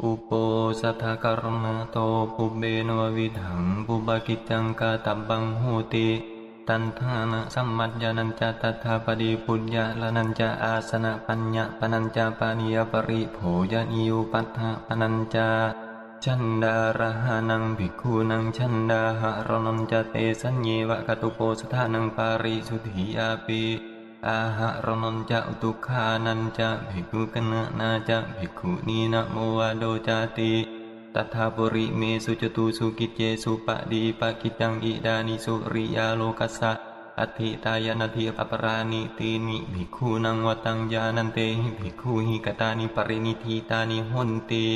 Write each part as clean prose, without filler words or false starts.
ปุโปสัทธกรณโตปุเบนววิถังปุบากิจังกาตับบังโหติตันทานะสัมมัจญานัญจตัทธาปฏิปุญญาลนัญจอาสนะปัญญาปนัญจปานิยปริโภญนิยุปัฏฐะปนัญจาชันดาระหานังภิกขุนังชันดาหะรนัญจเตสัญเยวะกตุโปสถานังปาริสุทธิยาปิอาหะรนัญจะอุตุขานัญจะภิกขุกนะนาจะภิกขุนีนะโมวะโดจาติตัทธาปุริเมสุจตุสุกิจเจสุปะดีปะกิจังอิดานิสุริยาโลกัสสะอธิตายานาทิปปรานิตีนิภิกขุนังวตังญานันเตหิภิกขุหิกตานิปรินิธิตานิหนติ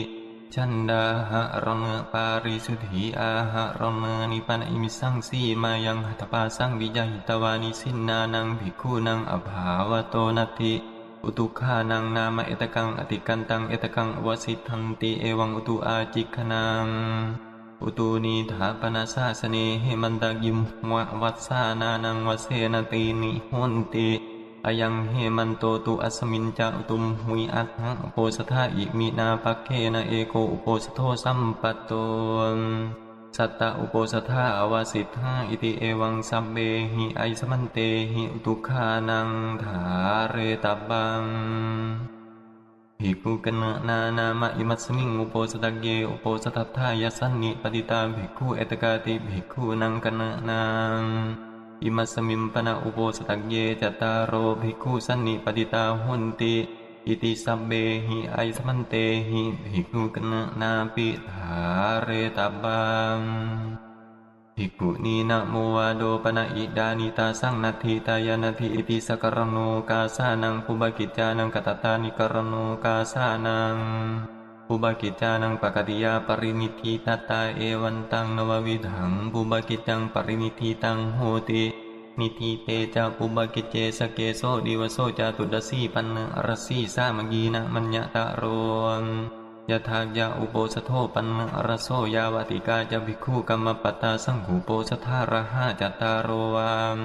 ชันดาหะรณปาริสุทธิอาหะรณนิปันอิมิสังสีมายังหัตถปาสังวิจหิตวานิสินนานังภิกขุนังอภาวโตนัตถิอุตุขานังนามะเอตกังอติกันตังเอตกังอวสิทันติเอวังอุตุอาจิขนังอุตุนีถาปนาสาสเนเหมันตายิมวะวัสสานานังวเสนตีนิหนติอายังเหมันโตตุอัสมินจะอุตุมหุยอัตถะอุโปสถาอิมินาภักเคนะเอโกอุโปสโทสัมปัตโตสัตตะอุโปสถาอวาสิทธาอิติเอวังสัมเบหิไอสมันเตหิอุตุขานังถาเรตับบังภิกขุกนะนานามะอิมัสมิงอุโปสถเยอุโปสทัตถายสันนิปติตาภิกขุเอตกาติภิกขุนังกนะนังอิมัสมิมปนะอุโปสถเยจตารโรภิกขุสันนิปติตาหุนติอิติสัพเบหิไอสมันเตหิภิกขุกนะนาปิถาเรตับบังภิกขุนีนะโมวาโดปนะอิดานิตาสังนัตถิตายานัตถิอิติสกรโนกาสานังปุบกิจจานังกตตานิกรโนกาสานังปุบกิจจานังปกติยาปรินิธิทัตตาเอวันตังนววิถังปุบกิจจังปรินิธิตังโหตินิธิเตจะปุบกิจเจสเกโสดิวโสจาตุดสีปันนรสีสามกีนะมัญญตะโรยะถากยาอุโปสโทปันนรโสยาวติกาจะภิกขุกัมมปตาสังหูโปสทาระหะจัตตารโรวาม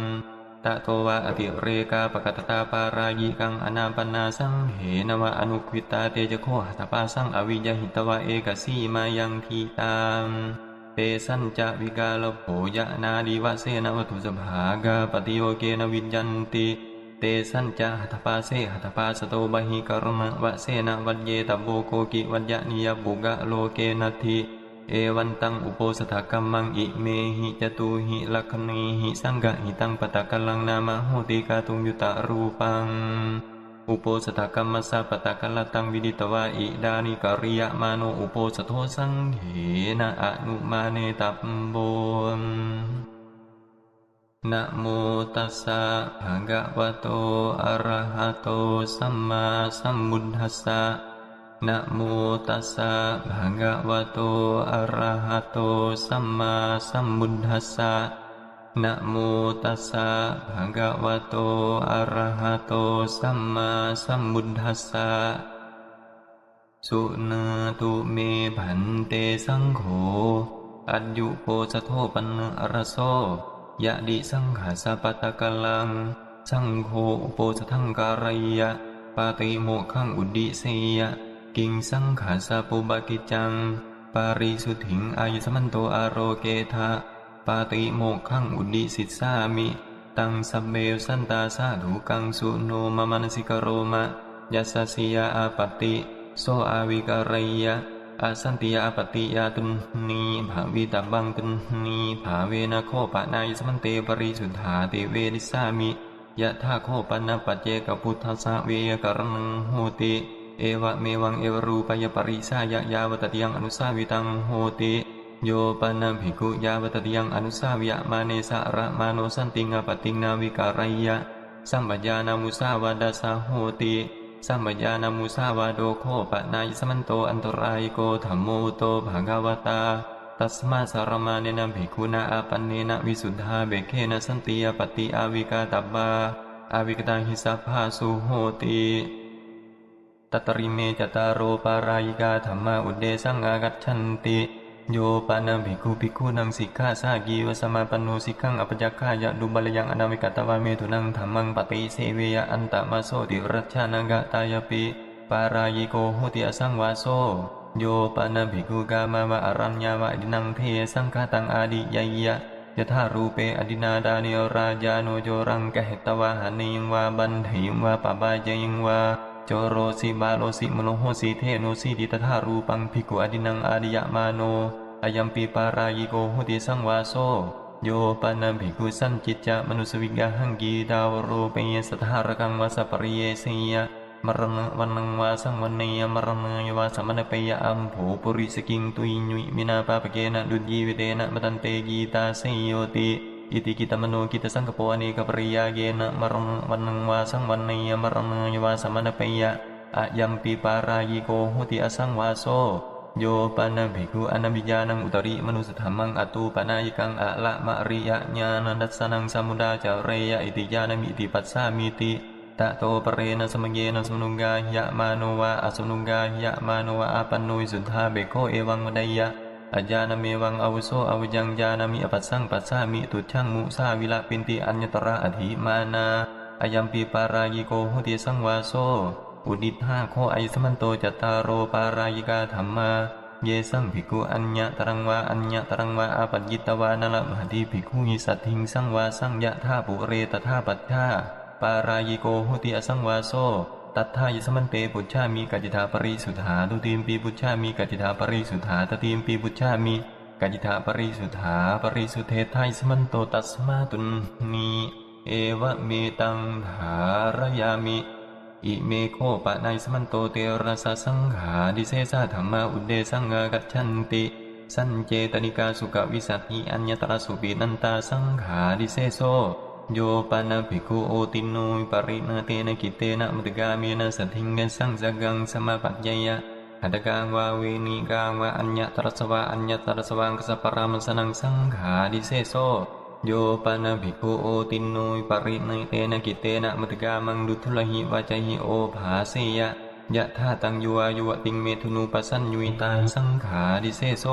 ตะโตวะอติเรกาปกตตาปารายิกังอนาปนาสังเหนวะอนุควิตาเตจะโคหัตถปาสังอวิยหิตวะเอกสีมายังทีตามเตสัญจะวิกาลโภยะนาดีวะเสนวัตุสภากาปฏิโยเกนวิญญันติเตสัญจะหัตถปาเสหัตถปาสโตบหิกรณวะเสนวัจเยตโบโกกิวัจญนิยบุกะโลเกนัตถิเอวันตังอุโปสถกัมมังอิเมหิจตุหิลักขณีหิสังกะหิตังปตะกัลลังนามะโหติกาตุงยุตะรูปังอุโปสถกัมมัสสะปตะกัลลตังวิดิตวะอิดานิกริยมาโนอุโปสโทสังเหนะอนุมาเนตัปโบนะโมตัสสะภะคะวะโตอะระหะโตสัมมาสัมพุทธัสสะนะโมตัสสะภะคะวะโตอะระหะโตสัมมาสัมพุทธัสสะนะโมตัสสะภะคะวะโตอะระหะโตสัมมาสัมพุทธัสสะสุนาตุเมผันเตสังโฆอัจยุโปสโทปันนรโสยะดิสังขาสปตะกัลลังสังโฆอุโปสทังการยยะปาติโมขังอุดิเสยะกิงสังขาสปุบกิจจังปาริสุทธิงอายสมันโตอโรเกทะปาติโมขังอุดิสิทสามิตังสัพเบสันตาสาธุกังสุโนมมนสิกโรมะยัสสสิยาอาปติโสอาวิการยะอาสันติยาปฏิยาตุนีภาวิตาบังตุนีภาเวนะโคปะนายสมันเตปริสุทธาเตเวนิสามิยะธาโคปนะปัจเจกพุทธัสสะเวยกรณังโหติเอวะเมวังเอวรูปยปริสายะยาวตติยังอนุสาวิตังโหติโยปนะภิกขุยาวตติยังอนุสาวิยะมาเนสะระมาโนสันติงอปติงนาวิการยะสัมปญานามุสาวาดัสสะโหติสัมปญานามุสาวาโดโคปะนายสมันโตอันตรายโกธัมโมโตภะคะวตาตัสมาสารมาเนนะภิกขุนาอาปันเนนะวิสุทธาเบเคนะสันติยปฏิอาวิกาตับบาอาวิกตาหิสัพพาสุโหติตัตริเมจตารโรปารายิกาธัมมาอุเดสังอากัจฉันติโยปานะภิกขุภิกขุนังสิกขาสากีวสมาปโนสิกขังอปัจจคายะดุบาลยังอนามิกัตตวะเมตุนังธัมมังปฏิเสเวยะอันตะมาโสติรัชชานากะตายปิปารายิโกโหติอสังวาโส โยปนะภิกขุกามาวะอรัญญาวะอดินังเทสังฆตังอาดิยยะยะธารูเปอดินาดานิโอราจาโนโจรังกะเหตวะหานิยังวาบันเทยังวาปะบายยังวาโจโรสิบาโลสิมโนโหสิเทโนสิดิตถารูปังภิกขุอดินังอาดิยะมาโนอายัมปีปารายิโกหุติสังวาโสโยปนะภิกขุสันจิตจะมนุสวิกาหังกีดาวโรเปยสัทธารกังวาสปริเยสียะมรณวันนังวาสังวันเนยมรณยวาสมณเปยอัมโภปุริสกิงตุยญุยมินาปาปเกนะดุจยีวิเตนะมตันเตกีตาเสยโยติอิติกิตมโนกิตสังกปวานิกปริยาเกนะมรณวันนังวาสังวันเนยมรณยวาสมณเปยอะยัมปีปารายิโกหุติอสังวาโสโยปนะภิกขุอนัมปิญาณังอุตริมนุสธรรมังอตูปนายิกังอะละมะริยญาณดัสสนังสมุดาจาเรยอิติญาณมิติปัสสามิติตะโตปเรนะสมเยนะสมนุงกายะมาโนวะอสมนุงกายะมาโนวะอาปันโนสุทธาเบโคเอวังวดายะอาญาณเมวังอาวุโสอวุยังญาณมิอปัสสังปัสสามิตุชังมุสาวิละปินติอัญญตระอธิมานาอายัมปีปารายิโกหุติสังวาโสอุดิฏฐาโคไอสมันโตจัตตารโรปารายิกาธัมมาเยสังภิกขุอัญญตรังวาอัญญตรังวาอาปัจจิตวานละมหติภิกขุหิสัตถิงสังวาสังยะธาปุเรตถาปัฏฐาปารายิโกหุติอสังวาโสตัทธายสมันเตปุชฌามิกัจจิธาปริสุทธาตุติมปีปุชฌามิกัจจิธาปริสุทธาตติมปีปุชฌามิกัจจิธาปริสุทธาปริสุเทธายสมันโตตัสมาตุนีเอวะเมตังถารยามิอิเมโคปะนายสมันโตเตระสะสังขาดิเสสะธรรมาอุเดสังฆกัจฉันติสัญเจตนิกาสุกวิสัตถิอัญญตระสุปินันตาสังขาดิเสโสโยปนะภิกขุโอติโนปริณเตนะกิเตนะมุตกาเมนะสัทธิงเกสังสกังสมาปัจจยะหัตถกังวาเวนิกังวาอัญญตระสวะอัญญตระสวังกสปรามสนังสังขาดิเสโสโยปนะภิกขุโอติโนปริณเตนะกิเตนะมุตกามังดุทุลหิวาจหิโอภาเสยะยะธาตังยัวยุวติงเมทุนูปสัญญุยตาสังขาดิเสโส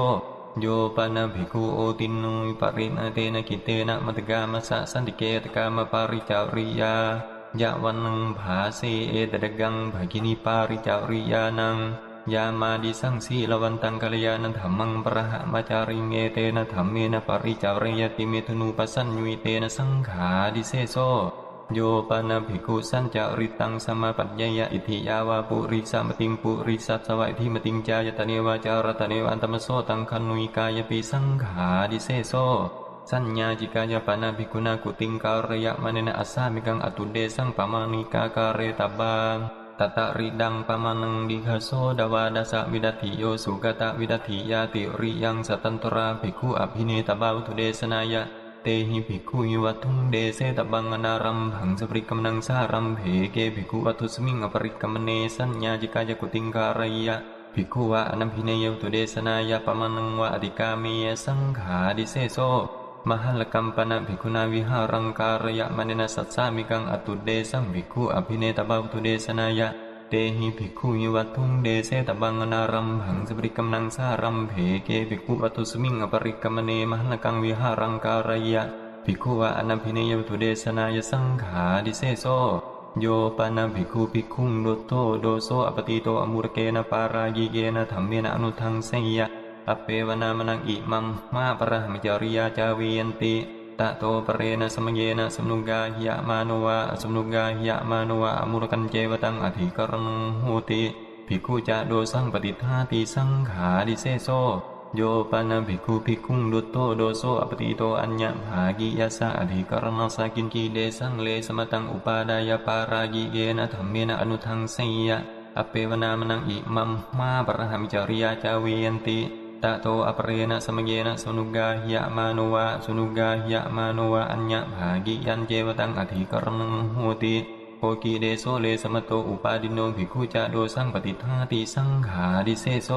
โยปนะภิกขุโอติโนปริณเตนะกิเตนะมัตตกามะสะสันติเกตกามะปาริจาริยายะวันนังภาเสเอตดกังภกินีปาริจาริยานังยามาดิสังสีละวันตังกัลยาณธัมมังปะหะมาจาริเงเตนะธัมเมนะปาริจาริยติเมทุนูปสัญญุยเตนะสังขาดิเสโสโยปนะภิกขุสัญจาริตังสมาปัจจยะอิทิยาวาปุริสามติงปุริสัสสวะอิทิมติงจายตเนวาจารตเนวันตมโสตังคันนุยกายปิสังขาดิเสโสสัญญาจิกายปนะภิกขุนากุติงการยะมะเนนะอัสสามิกังอตุเดสังปะมานิกาการเรตบังตตะริดังปะมานังดิฆโสดวาดาสะวิดัตถิโยสุกตะวิดัตถิยาติริยังสัตตันตราภิกขุอภิเนตบาวุตุเดสนายะเตหิภิกขุยวัตถุเดเสตบังอนารัมผังสปริกมนังสารัมเพเกภิกขุวัตถุสมิงอปริกมเนสัญญาจิกายกุติงการยะภิกขุวะอนัมพิเนยวุตุเดสนายะปะมานังวะอติกาเมยสังขาดิเสโสมหัลกัมปนะภิกขุนาวิหารังการยะมะเนนะสัสสามิกังอตุเดสังภิกขุอภิเนตบาวุตุเดสนายะเตหิภิกขุยวัตถุเดเสตบังอนารัมผังสปริกมนังสารัมเพเกภิกขุวัตถุสมิงอปริกมเนมหัลกังวิหารังการยะภิกขุวะอนัมพิเนยวุตุเดสนายะสังขาดิเสโสโยปนะภิกขุภิกขุงโดโตโดโสอปติโตอมุรเกนะปารายิเกนะธัมเมนะอนุทังเสยะอเปวนามนังอิมัมมาปะระหมิจาริยาจาเวยันติตะโตปะเรนะสมเยนะสมนุกาหิยะมาโนวะสมนุกาหิยะมาโนวะอมุรกันเจวตังอธิกรณังโหติภิกขุจะโดสังปฏิทาติสังขาดิเสโสโยปนะภิกขุภิกขุงดุโตโดโสอปติโตอัญญภากิยัสสะอธิกรณังสากินกีเดสังเลสมตังอุปาดายปารายิเกนะธัมเมนะอนุทังเสยะอเปวนามนังอิมัมมาปะระหมิจาริยาจาเวยันติตะโตอปเรนะสมเยนะสนุกาหิยะมาโนวะสนุกาหิยะมาโนวะอัญญภากิยันเจวตังอธิกรณังโหติโภกีเดโสเลสมโตอุปาดิโนภิกขุจะโดสังปฏิทาติสังขาดิเสโส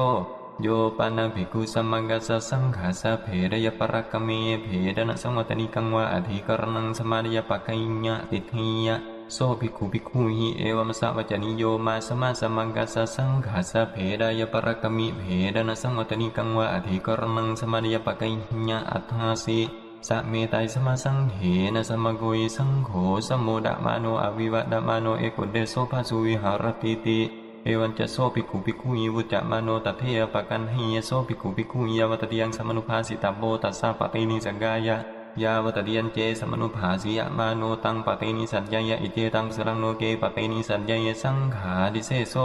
โยปนะภิกขุสัมมังกัสสะสังขาสะเพดยปรักกเมเพดนะสังวัตนิกังวะอธิกรณังสมาดยปะกัยญะติทิยะโสภิกขุภิกขุหิเอวมสะวัจจนิโยมาสมาสัมมังกัสสะสังขาสะเพดยปรักกมิเพดนะสังวัตนิกังวะอธิกรณังสมาดยปะกัยญะอัฏฐาสิสัเมตัยสมาสังเหนะสมโกยสังโฆสมโมดะมาโนอวิวัตดะมาโนเอโกเดโสภาสุวิหารปิติ เอวันจะโซภิกขุภิกขุหิวุจจะมโนตเทปกันหิยโซภิกขุภิกขุหิยาวตติยังสมนุภาสิตับโบตัสสะปะเตนิสังกายะยาวตติยันเจสมนุภาสิยมาโนตังปะเตนิสัญญายะอิเจตังสรังโนเกปะเตนิสัญญายะสังขาดิเสโซ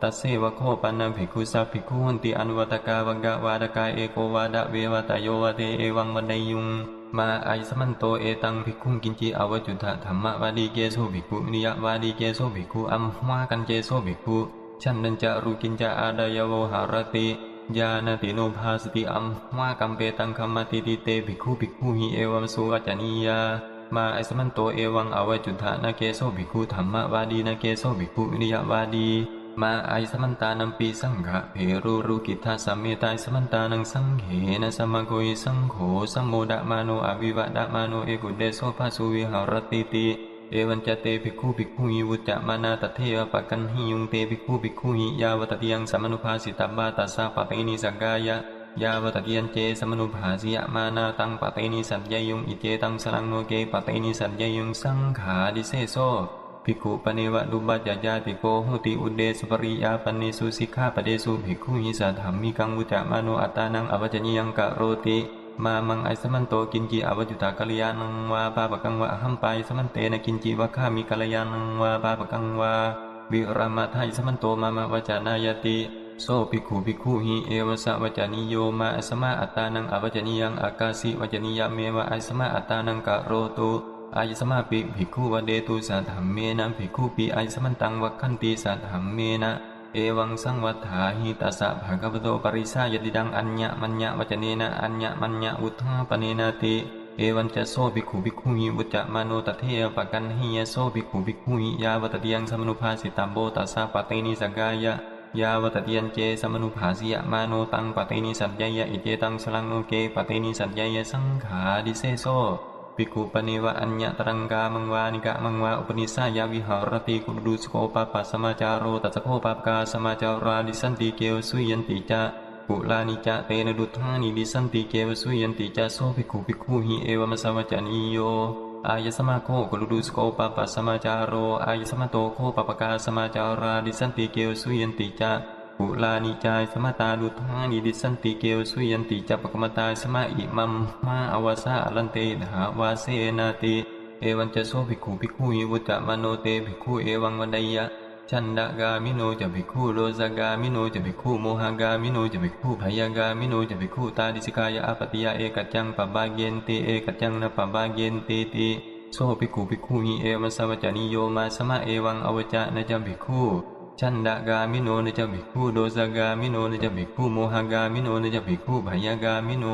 ตัสเสวะโคปันนังภิกขุสัพภิกขุนติอนุวัตกาวังกะวาดกาเอโกวาดะเววตโยวเตเอวังวันไดยุงมาไอสมันโตเอตังภิกขุกินจิอวจุตถะธรรมวาดีเกโสภิกขุนิยวาดีเกโสภิกขุอัมมากันเจโสภิกขุฉันนันจะรุกินจะอาดายโวหารติญาณติโนภาสติอัมมากัมเปตังคัมมติติเตภิกขุภิกขุหิเอวัมสุวัจจนียามาไอสมันโตเอวังอวจุตถะนาเกโสภิกขุธรรมวาดีนาเกโสภิกขุนิยวาดีมาไอสมันตานัมปีสังฆะเพรุรุกิทัสสะเมตายสมันตานังสังเขนะสมะโกยสังโฆสัมโมดะมาโนอวิวะดะมาโนเอกุเดโสภาสุวิหารติติเอวันจะเตภิกขุภิกขุหิวุจจะมานาตเทวปะกันหิยุงเตภิกขุภิกขุหิยาวตติยังสมนุภาสิตับบาตัสสะปะเตนิสังกายะยาวตติยันเจสมนุภาสิยมานาตังปะเตนิสัญญายุงอิเจตังสรังโนเกปะเตนิสัญญายุงสังขาดิเสโซภิกขุปเนวะดุบัจจาติโกโหติอุเดสปริยาปเนสุสิกขาปเดสุภิกขุหิสัทธัมมิกังวุจจะมาโนอัตตานังอวัจจญิยังกะโรติมามังไอสมันโตกินจิอวจุตากัลยาณังวาปาปะกังวะหัมปายสมันเตนะกินจิวะข้ามิกัลยาณังวาปาปะกังวาวิรามาทัยสมันโตมามะวจานายติโสภิกขุภิกขุหิเอวสะวจานิโยมาไอสมาอัตตานังอวัจจญิยังอากาสิวจนิยะเมวะไอสมาอัตตานังกะโรตุอายสมาปิภิกขุวเดตุสัทธัมเมนะภิกขุปิอายสมันตังวัคคันติสัทธัมเมนะเอวังสังวัฏฐาหิตัสสะภะคะวะโตปริสายติดังอัญญมัญญวจเนนะอัญญมัญญอุทธาปเนนาติเอวันจะโสภิกขุภิกขุหิวุจจะมาโนตเทปะกันหิยโสภิกขุภิกขุหิยาวตติยังสมนุภาสิตัมโบตัสสะปะเตนิสังกายะยาวตติยันเจสมนุภาสิยมาโนตังปะเตนิสัญญายะอิเจตังสลังโนเกปะเตนิสัญญายะสังขาดิเสโซภิกขุปเนวะอัญญตรังกามังวานิกะมังวาอุปนิสายาวิหารติกุดุสโกปปัสสมาจาโรตัสสโคปปกาสมาจาราดิสันติเกวสุยันติจะปุลานิจะเตนะดุทธานิดิสันติเกวสุยันติจะโสภิกขุภิกขุหิเอวมสวัจจานิโยอายสมาโคกุดุสโกปปัสสมาจาโรอายสมาโตโคปปกาสมาจาราดิสันติเกวสุยันติจะปุลานิจายสมาตาดุทานิดิสันติเกวสุยันติจะปกมตาสมาอิมัมมาอวาสาอลันเตถาวาเสนาติเอวันจะโสภิกขุภิกขุหิวุจจะมโนเตภิกขุเอวังวันไดยะชันดากามิโนจะภิกขุโรซากามิโนจะภิกขุโมหากามิโนจะภิกขุพยากามิโนจะภิกขุตาดิสิกายะอปติยะเอกัจจังปะบาเกนติเอกัจจังนะปะบาเกนติติโสภิกขุภิกขุหิเอวัสวัจจานิโยมาสมาเอวังอวจะนะจะภิกขุชันดากามิโนนะจะภิกขุโดซากามิโนนะจะภิกขุโมหากามิโนนะจะภิกขุพยากามิโน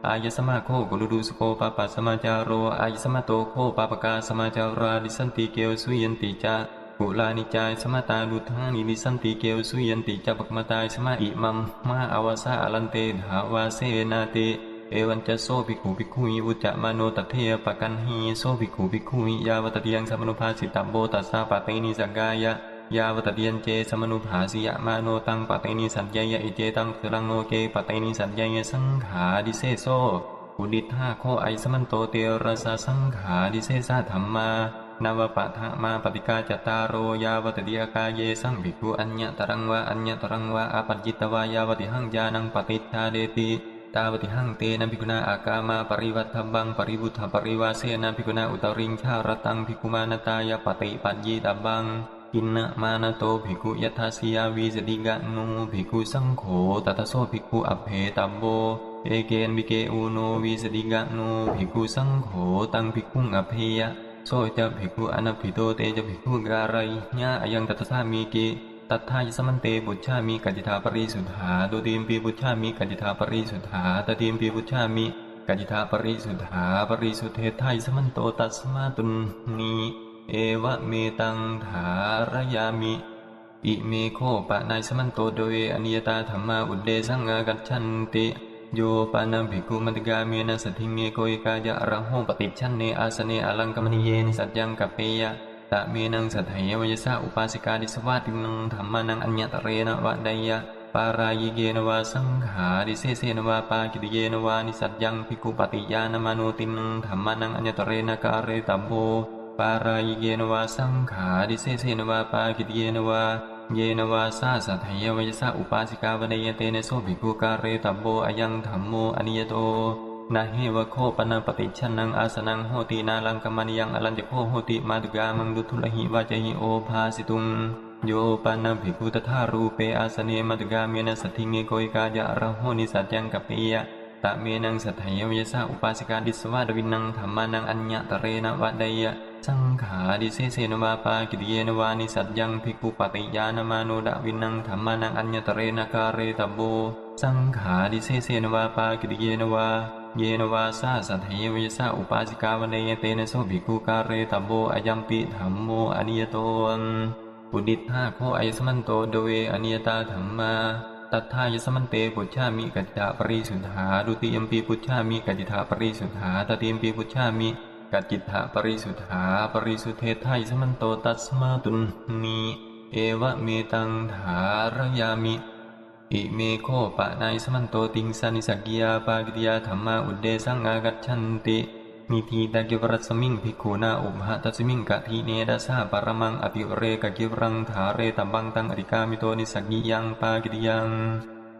อายสมาโคกุลุดุสโกปปัสสมาจาโรอายสมาโตโคปปกาสมาจาราดิสันติเกวสุยันติจะปุลานิจายสมาตาดุทานิดิสันติเกวสุยันติจะปกมตายสมาอิมัมมาอวาสาอลันเตถาวาเสนาติเอวันจะโสภิกขุภิกขุหิวุจจะมาโนตเทปะกันหิโสภิกขุภิกขุหิยาวตติยังสมนุภาสิตัมโบตัสสะปะเตนิสังกายะยาวตติยันเจสมนุภาสิยมาโนตังปะเตนิสัญญายะอิเจตังสรังโนเกปะเตนิสัญญายะสังขาดิเสโซอุดิธาโคไอสมันโตเตระสะสังขาดิเสสะธัมมานวปะทะมาปฏิกาจตารโรยาวตติยากาเยสังภิกขุอัญญตรังวะอัญญตรังวะอาปัจจิตวายาวติหังญาณังปฏิทาเดติตาวติหังเตนะภิกขุนาอากามาปริวัตถบังปริบุทธปริวาเสนะภิกขุนาอุตริงชารตังภิกขุมานตายปฏิปัจญิตบังกินนะมานะโตภิกขุยัตถสิยาวิสติกะโนภิกขุสังโฆตัตโสภิกขุอัพเพตัมโบเอเกนบิเกอุโนวิสติกะโนภิกขุสังโฆตังภิกขุอัพเพยะโสจะภิกขุอนัพพิโตเตจะภิกขุการัยญาอายังตัตถามิกิตัทธายสมันเตบุชฌามิกัจจิทาปริสุทธาตุติมปีบุชฌามิกัจจิทาปริสุทธาตติมปีบุชฌามิกัจจิทาปริสุทธาปริสุทเททายสมันโตตัสมาตุนีเอวะเมตังถารยามิอิเมโคปะนายสมันโตโดยอนิยตาธรรมาอุเดสังอากัจฉันติโยปานังภิกขุมัตติกาเมนะสัทธิเมโกยกายะอรังโหปฏิชันเนอาสเนอลังกมณีเยนิสัจยังกัปเปยะตะเมนังสัทธยวายสะอุปาสิกาดิสวาตินังธรรมานังอัญญตเรนะวะไดยะปารายิเกนวาสังขาดิเสเสนวาปากิติเยนวานิสัจยังภิกขุปฏิญาณมาโนตินังธรรมานังอัญญตเรนะกาเรตัมโภปารายิเกนวาสังขาดิเสเสนวาปากิติเยนวา เยนวาสาสัทธยวยสะอุปาสิกาวเนยเตเนโสภิกขุการเรตับโบอยังธัมโมอนิยโตนาเหวะโคปนะปฏิชันนังอาสนังโหตินาลังกมานยังอลัญจโคโหติมาตุกามังดุทุลหิวาจหิโอภาสิตุงโยปานะภิกขุตถารูเปอาสเนมาตุกาเมนะสัทธิเงโกยกายะระโหนิสัจยังกัปปิยะตะเมนังสัทธยวยสะอุปาสิกาดิสวาดวินังธัมมานังอัญญะตะเรนะวะไดยะสังขาดิเสเสนวาปากิริเยนวานิสัจยังภิกขุปฏิญาณมาโนดะวินังธัมมานังอัญญะตะเรนะกาเรตับโบสังขาดิเสเสนวาปากิริเยนวาเยนวาสาสัทธยวยสะอุปาสิกาวเนยเตนะโสภิกขุการเรตับโบอยัมปิธัมโมอนิยโตปุดิธาโคอายสมันโตโดเวอนิยตาธัมมาตัทธายสมันเตปุจฉามิกัจจาปริสุทธาดุติยมปีปุจฉามิกัจจิธาปริสุทธาตติยมปีปุจฉามิกัจจิธาปริสุทธาปริสุทเทธายสมันโตตัสมาตุนีเอวะเมตังถารยามิอิเมโคปะนายสมันโตติงสานิสักกิยาปากิติยาธัมมาอุดเดสังอากัจฉันตินิทีตะกิวรัสมิงภิกขุนาอุปหะตัสมิงกะทีเนดาสาปรมังอภิเรกะกิวรังถาเรตัมบังตังอริกามิโตนิสักกิยังปากิติยัง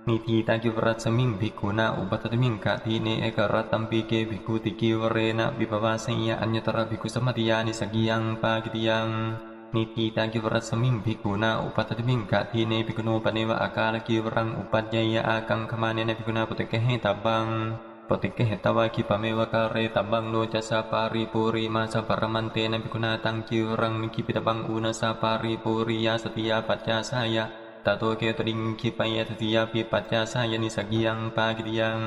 นิทีตะกิวรัสมิงภิกขุนาอุปตัสมิงกะทีเนเอกรัตตัมปีเกภิกขุติกิวเรนะวิปวาสยะอัญญตระภิกขุสมัติยานิสักกิยังปากิติยังนิทีตะกิวรัสมิงภิกขุนาอุปตัสมิงกะทีเนภิกขุโนปเนวะอากาลกิวรังอุปัจจยะอากังขมาเนนะภิกขุนาปุตตะเกเหตับบังปฏิเกหตวาคิปะเมวะกาเรตับบังโนจัสสะปาริปุริมาสัปรมันเตนะภิกขุนาตังกิวรังนิคิปิตบังอุณสะปาริปุริยาสติยาปัจจาสายะตโตเกตริงคิปยะทติยาปิปัจจาสายนิสักกิยังปากิติยัง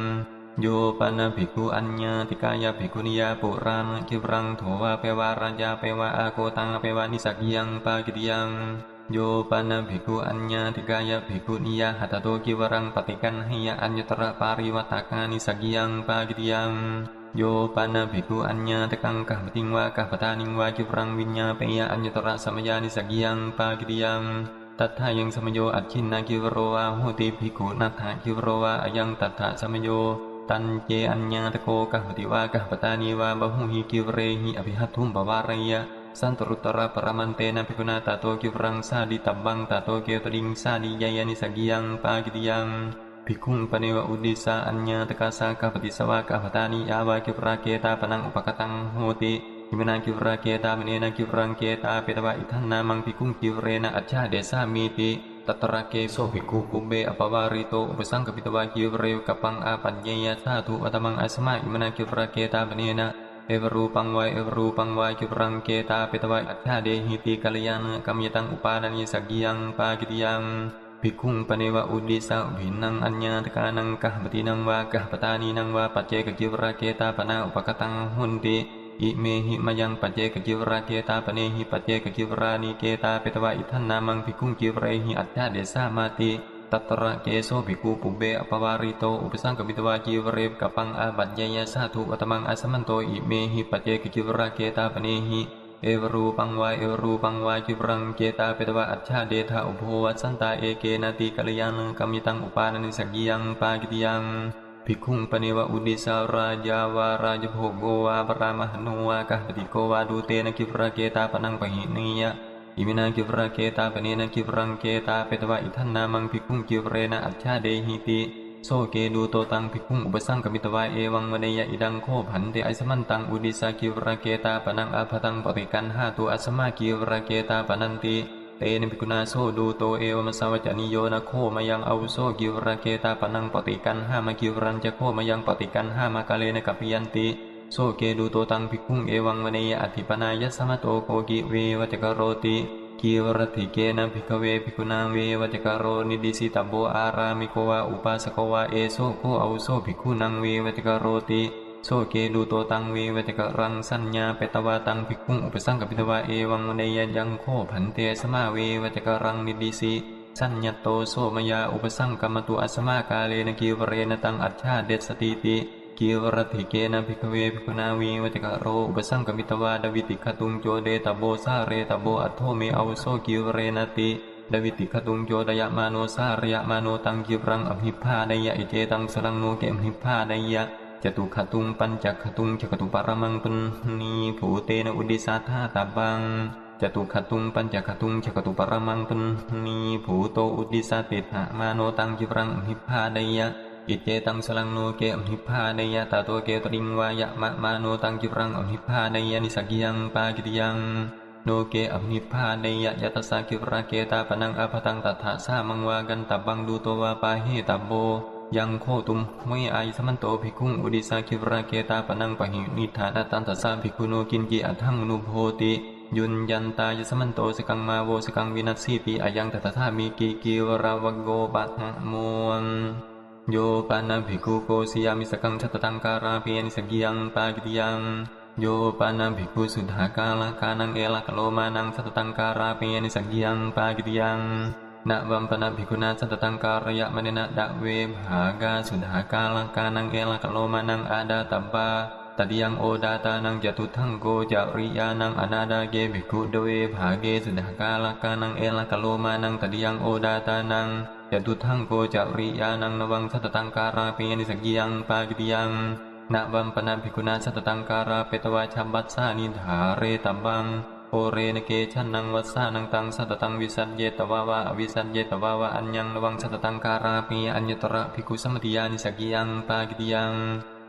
โยปานะภิกขุอัญญาติกายะภิกขุนิยาปุราณกิวรังโถวาเปวาราญาเปวาอาโกตังเปวานิสักกิยังปากิติยังโยปานะภิกขุอัญญาติกายะภิกขุนิยาหัตโตกิวรังปฏิกันหิยะอัญญตระปาริวัตกานิสักกิยังปากิติยังโยปานะภิกขุอัญญาตกังกะปติงวากะปตานิงวากิวรังวิญญาเปยะอัญญตระสัมยานิสักกิยังปากิติยังตัทธายังสมโยอัจฉินนากิวโรวาโหติภิกขุนัทธากิวโรวาอยังตัทธะสมโยตันเจอัญญาตโกกะปติวากะปตานิวาบะหุหิกิวเรหิอภิหัตถุมปวารยะสันตรุตระปรมันเตนะภิกขุนาตาโตกิวรังสาดิตับบังตาโตเกตริงสาดิยายานิสักกิยังปากิติยังภิกขุปเนวะอุดิสาอัญญาตกาสากะปฏิสวากะปตานิยาวากิวราเกตาปนังอุปกตังโหติอิมนากิวราเกตามเนนะกิวรังเกตาเปตวะอิทันนามังภิกขุกิวเรนะอัจฉาเดสามีติตัตระเกโสภิกขุปุเบอปวาริโตอุปสังกปิตวะกิวเรวกัปปังอาปัญญยะสาธุอัตมังอัสมาอิมนากิวราเกตาปเนนะเอวรูปังวายเอวรูปังวายกิวรังเกตาเปตวะอัจฉาเดหิติกัลยาณกัมยตังอุปาดานิสักกิยังปากิติยังภิกขุปเนวะอุดิสาภินังอัญญาตกานังกะปตินังวากะปตานีนังวาปัจเจกกิวราเกตาปนาอุปกตังหุนติอิเมหิมายังปัจเจกกิวราเกตาปเนหิปัจเจกกิวรานิเกตาเปตวะอิทันนามังภิกขุกิวเรหิอัจฉาเดสามาติตัตระเกโสภิกขุปุเบอปวาริโตอุปสังกปิตวะกิวเรวกัปปังอาปัญญยะสาธุอัตมังอัสมันโตอิเมหิปัจเจกกิวราเกตาปเนหิเอวรูปังวายเอวรูปังวายกิวรังเกตาเปตวะอัจฉาเดธาอุโภวัสันตาเอเกนาติกัลยาณกัมมิตังอุปาณนิสักกิยังปากิติยังภิกขุปเนวะอุดิสาราจาวาราจโภโกวาปรามหโนวากะปติโกวาดูเตนะกิวราเกตาปนังปหินียะอิมินากิวราเกตาปเนนะกิวรังเกตาเปตวะอิทันนามังภิกขุกิวเรนะอัจฉาเดหิติโซเกดูโตตังภิกขุอุปสังกมิตวะเอวังมเนยะอิดังโคผันเตไอสมันตังอุดิสากิวราเกตาปนังอาภตังปฏิกันหาตุอัสมากิวราเกตาปนันติเตนะภิกขุนาโซดูโตเอวมสาวจนิโยนะโคมายังอาวุโสกิวราเกตาปนังปฏิกันหามากิวรันจะโคมายังปฏิกันหามากาเลนะกัปปิยันติโซเกดูโตตังภิกขุเอวังมเนยะอธิปนายะสมโตโกกิเววจกโรติกิวรติเกนะภิกขเวภิกขุนาเววจกโรนิดิสิตโบอารามิโกวาอุปาสโกวาเอโซโคอาวุโสภิกขุนังเววจกโรติโซเกดูโตตังเววจกรังสัญญาเปตวาตังภิกขุอุปสังกปิตวะเอวังมเนยะยังโคผันเตสมาเววจกรังนิดิสิสัญญโตโสมยาอุปสังกมตุอัสมากาเลนะกิวเรนะตังอัจฉาเดสติติกิวรติเกนะภิกขเวภิกขุนาเววจกโรอุปสังกมิตวาดวิติขตุงโจเดตโบสาเรตโบอัตโทเมอาวุโสกิวเรนะติดวิติขตุงโจดยะมาโนสาระยะมาโนตังกิวรังอภิพาไดยะอิเจตังสรังโนเกมหิพาไดยะจตุขตุงปัญจขตุงจกตุปารมังปุณณีภูเตนะอุดิสาธาตาบัง จตุขตุงปัญจขตุงจักตุปรมังตุนีภูโตอุดิสาติถะมาโนตังจิรังอหิพาเดยะอิเจตังสลังโนเกอหิพาเดยะตาโตเกตริงวายะมะมาโนตังจิรังอหิพาเดยะนิสกิยังปากิติยังโนเกอหิพาเดยะยะตสากิระเกตาปนังอภตังตัทธะสามังวากันตับบังดูโตวาปาหิตับโบยังโคตุมเมไอสมันโตภิกขุอุดิสาคิระเกตาปนังปะหินิธานาตันตสาภิกขุโนกินจิอัทังนุโพติยุนยันตายสมันโตสกังมาโวสกังวินัสสีปีอายังตถามีกิกิวราวโกปัฏฐะโมโยปานาภิกขุโกสิยามิสกังชัตตังการาเปียนิสกิยังปากิติยังโยปานาภิกขุสุดหากาลกานังเอลกโลมานังชัตตังการาเปียนิสกิยังปากิติยังนะวัมปนาภิกขุนาสัตตังการยะมเนนะดะเวภากาสุดหากาลกานังเอลกโลมานังอาดาตับบาตติยังโอดาตานังจตุทังโกจาริยานังอนาดาเกภิกขุเดเวภาเกสุดหากาลกานังเอลกโลมานังตติยังโอดาตานังจตุทังโกจาริยานังนวังสัตตังการาเปยนิสกิยังปากิติยังนะวัมปนาภิกขุนาสัตตังการาเปตวาชัมบัสสานิธาเรตับบังโอเรนเกชันนังวัสสานังตังสัตตังวิสัญเยตวาวะอวิสัญเยตวาวะอัญญังระวังสัตตังการาปีอัญญตระภิกขุสัมมติยานิสกิยังปากิติยัง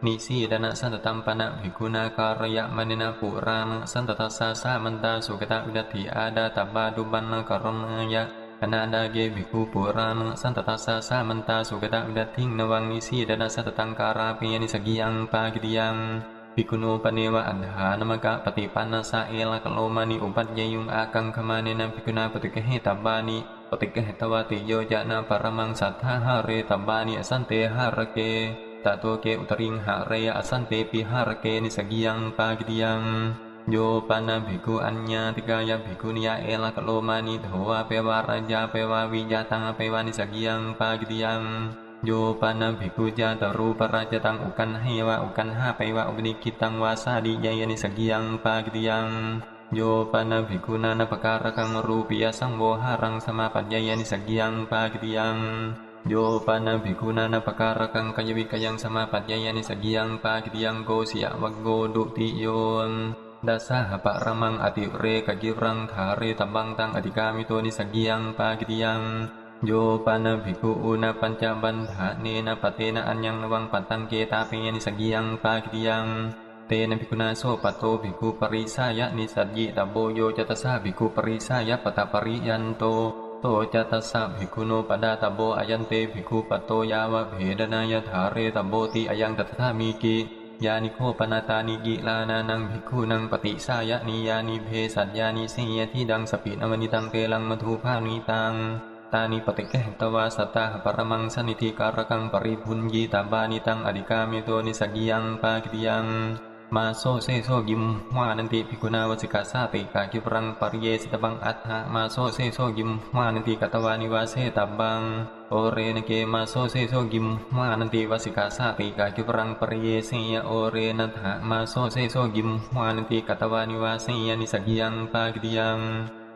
นิสีดนะสันตตัมปนะภิกขุนาการยะมเนนะปุราณสันตตัสสะสามันตาสุกตะวิดัติอาดาตับบาดุบันนกรณยะอนาดาเกภิกขุปุราณสันตตัสสะสามันตาสุกตะวิดัติงนวังนิสีดนะสันตตังการาปีนิสกิยังปากิติยังภิกขุโนปเนวะอัฏฐานมกะปฏิปันนาสะเอลกโลมานิอุปัฏเยยุงอากังคมาเนนะภิกขุนาปฏิกะเหตับบานิปฏิกะเหตวาติโยจะนาปรมังสัทธาหะเรตับบานิอสันเตหะระเกตะโตเกอุตริงหะเรอสันเตปิหะระเกนิสกิยังปากิติยังโยปานาภิกขุอัญญาติกายภิกขุนิยาเอลกโลมานิโถวาเปวาราญาเปวาวิญญาตังเปวานิสกิยังปากิติยังโยปานาภิกขุจาตรูปราชตังอุกันให้วะอุกันห้าไปวะอุปนิคิตังวาสาดิยายนิสกิยังปากิติยังโยปานาภิกขุนานาปการกังรูปิยสังโวหารังสมาปัจญายนิสกิยังปากิติยังโยปานาภิกขุนานาปการกังกายวิกยังสมาปัจญายนิสกิยังปากิติยังโกสิยวะโกดุติโยดัสสะปะระมังอติเรกกิรังถาเรตับบังตังอธิกามิโตนิสกิยังปากิติยังโยปานาภิกขุอุณปัญจบันทะเนนะปะเตนะอัญญังนวังปัตตังเกตาเปยนิสกิยังปากิติยังเตนะภิกขุนาโสปโตภิกขุปริสายะนิสัจญิตโบโยจตสะภิกขุปริสายะปตปริยันโตโตจตสะภิกขุโนปดาตโบอายันเตภิกขุปโตยาวะเพดนายถาเรตโบติอายังตถามีกิยานิโคปนาตานิกิลานานังภิกขุนังปฏิสายะนิยานิเพสัญญานิเสยที่ดังสปินวนิตังเตลังมัทุภานิตังตานิปฏิเกหตวาสัตตาปรมังสนิธิการกังปริพุญญีตาบานิตังอดิกามิโตนิสกิยังปากิติยังมาโซเซโซยิมวานันติภิกขุนาวสิกาสาติกากิปรังปริเยสิตบังอัฏฐะมาโซเซโซยิมวานันติกัตวานิวาเสตับบังโอเรนเกมาโซเซโซยิมวานันติวสิกาสาติกากิปรังปริเยเสยโอเรนัฏฐะมาโซเซโซยิมวานันติกัตวานิวาเสยนิสกิยังปากิติยัง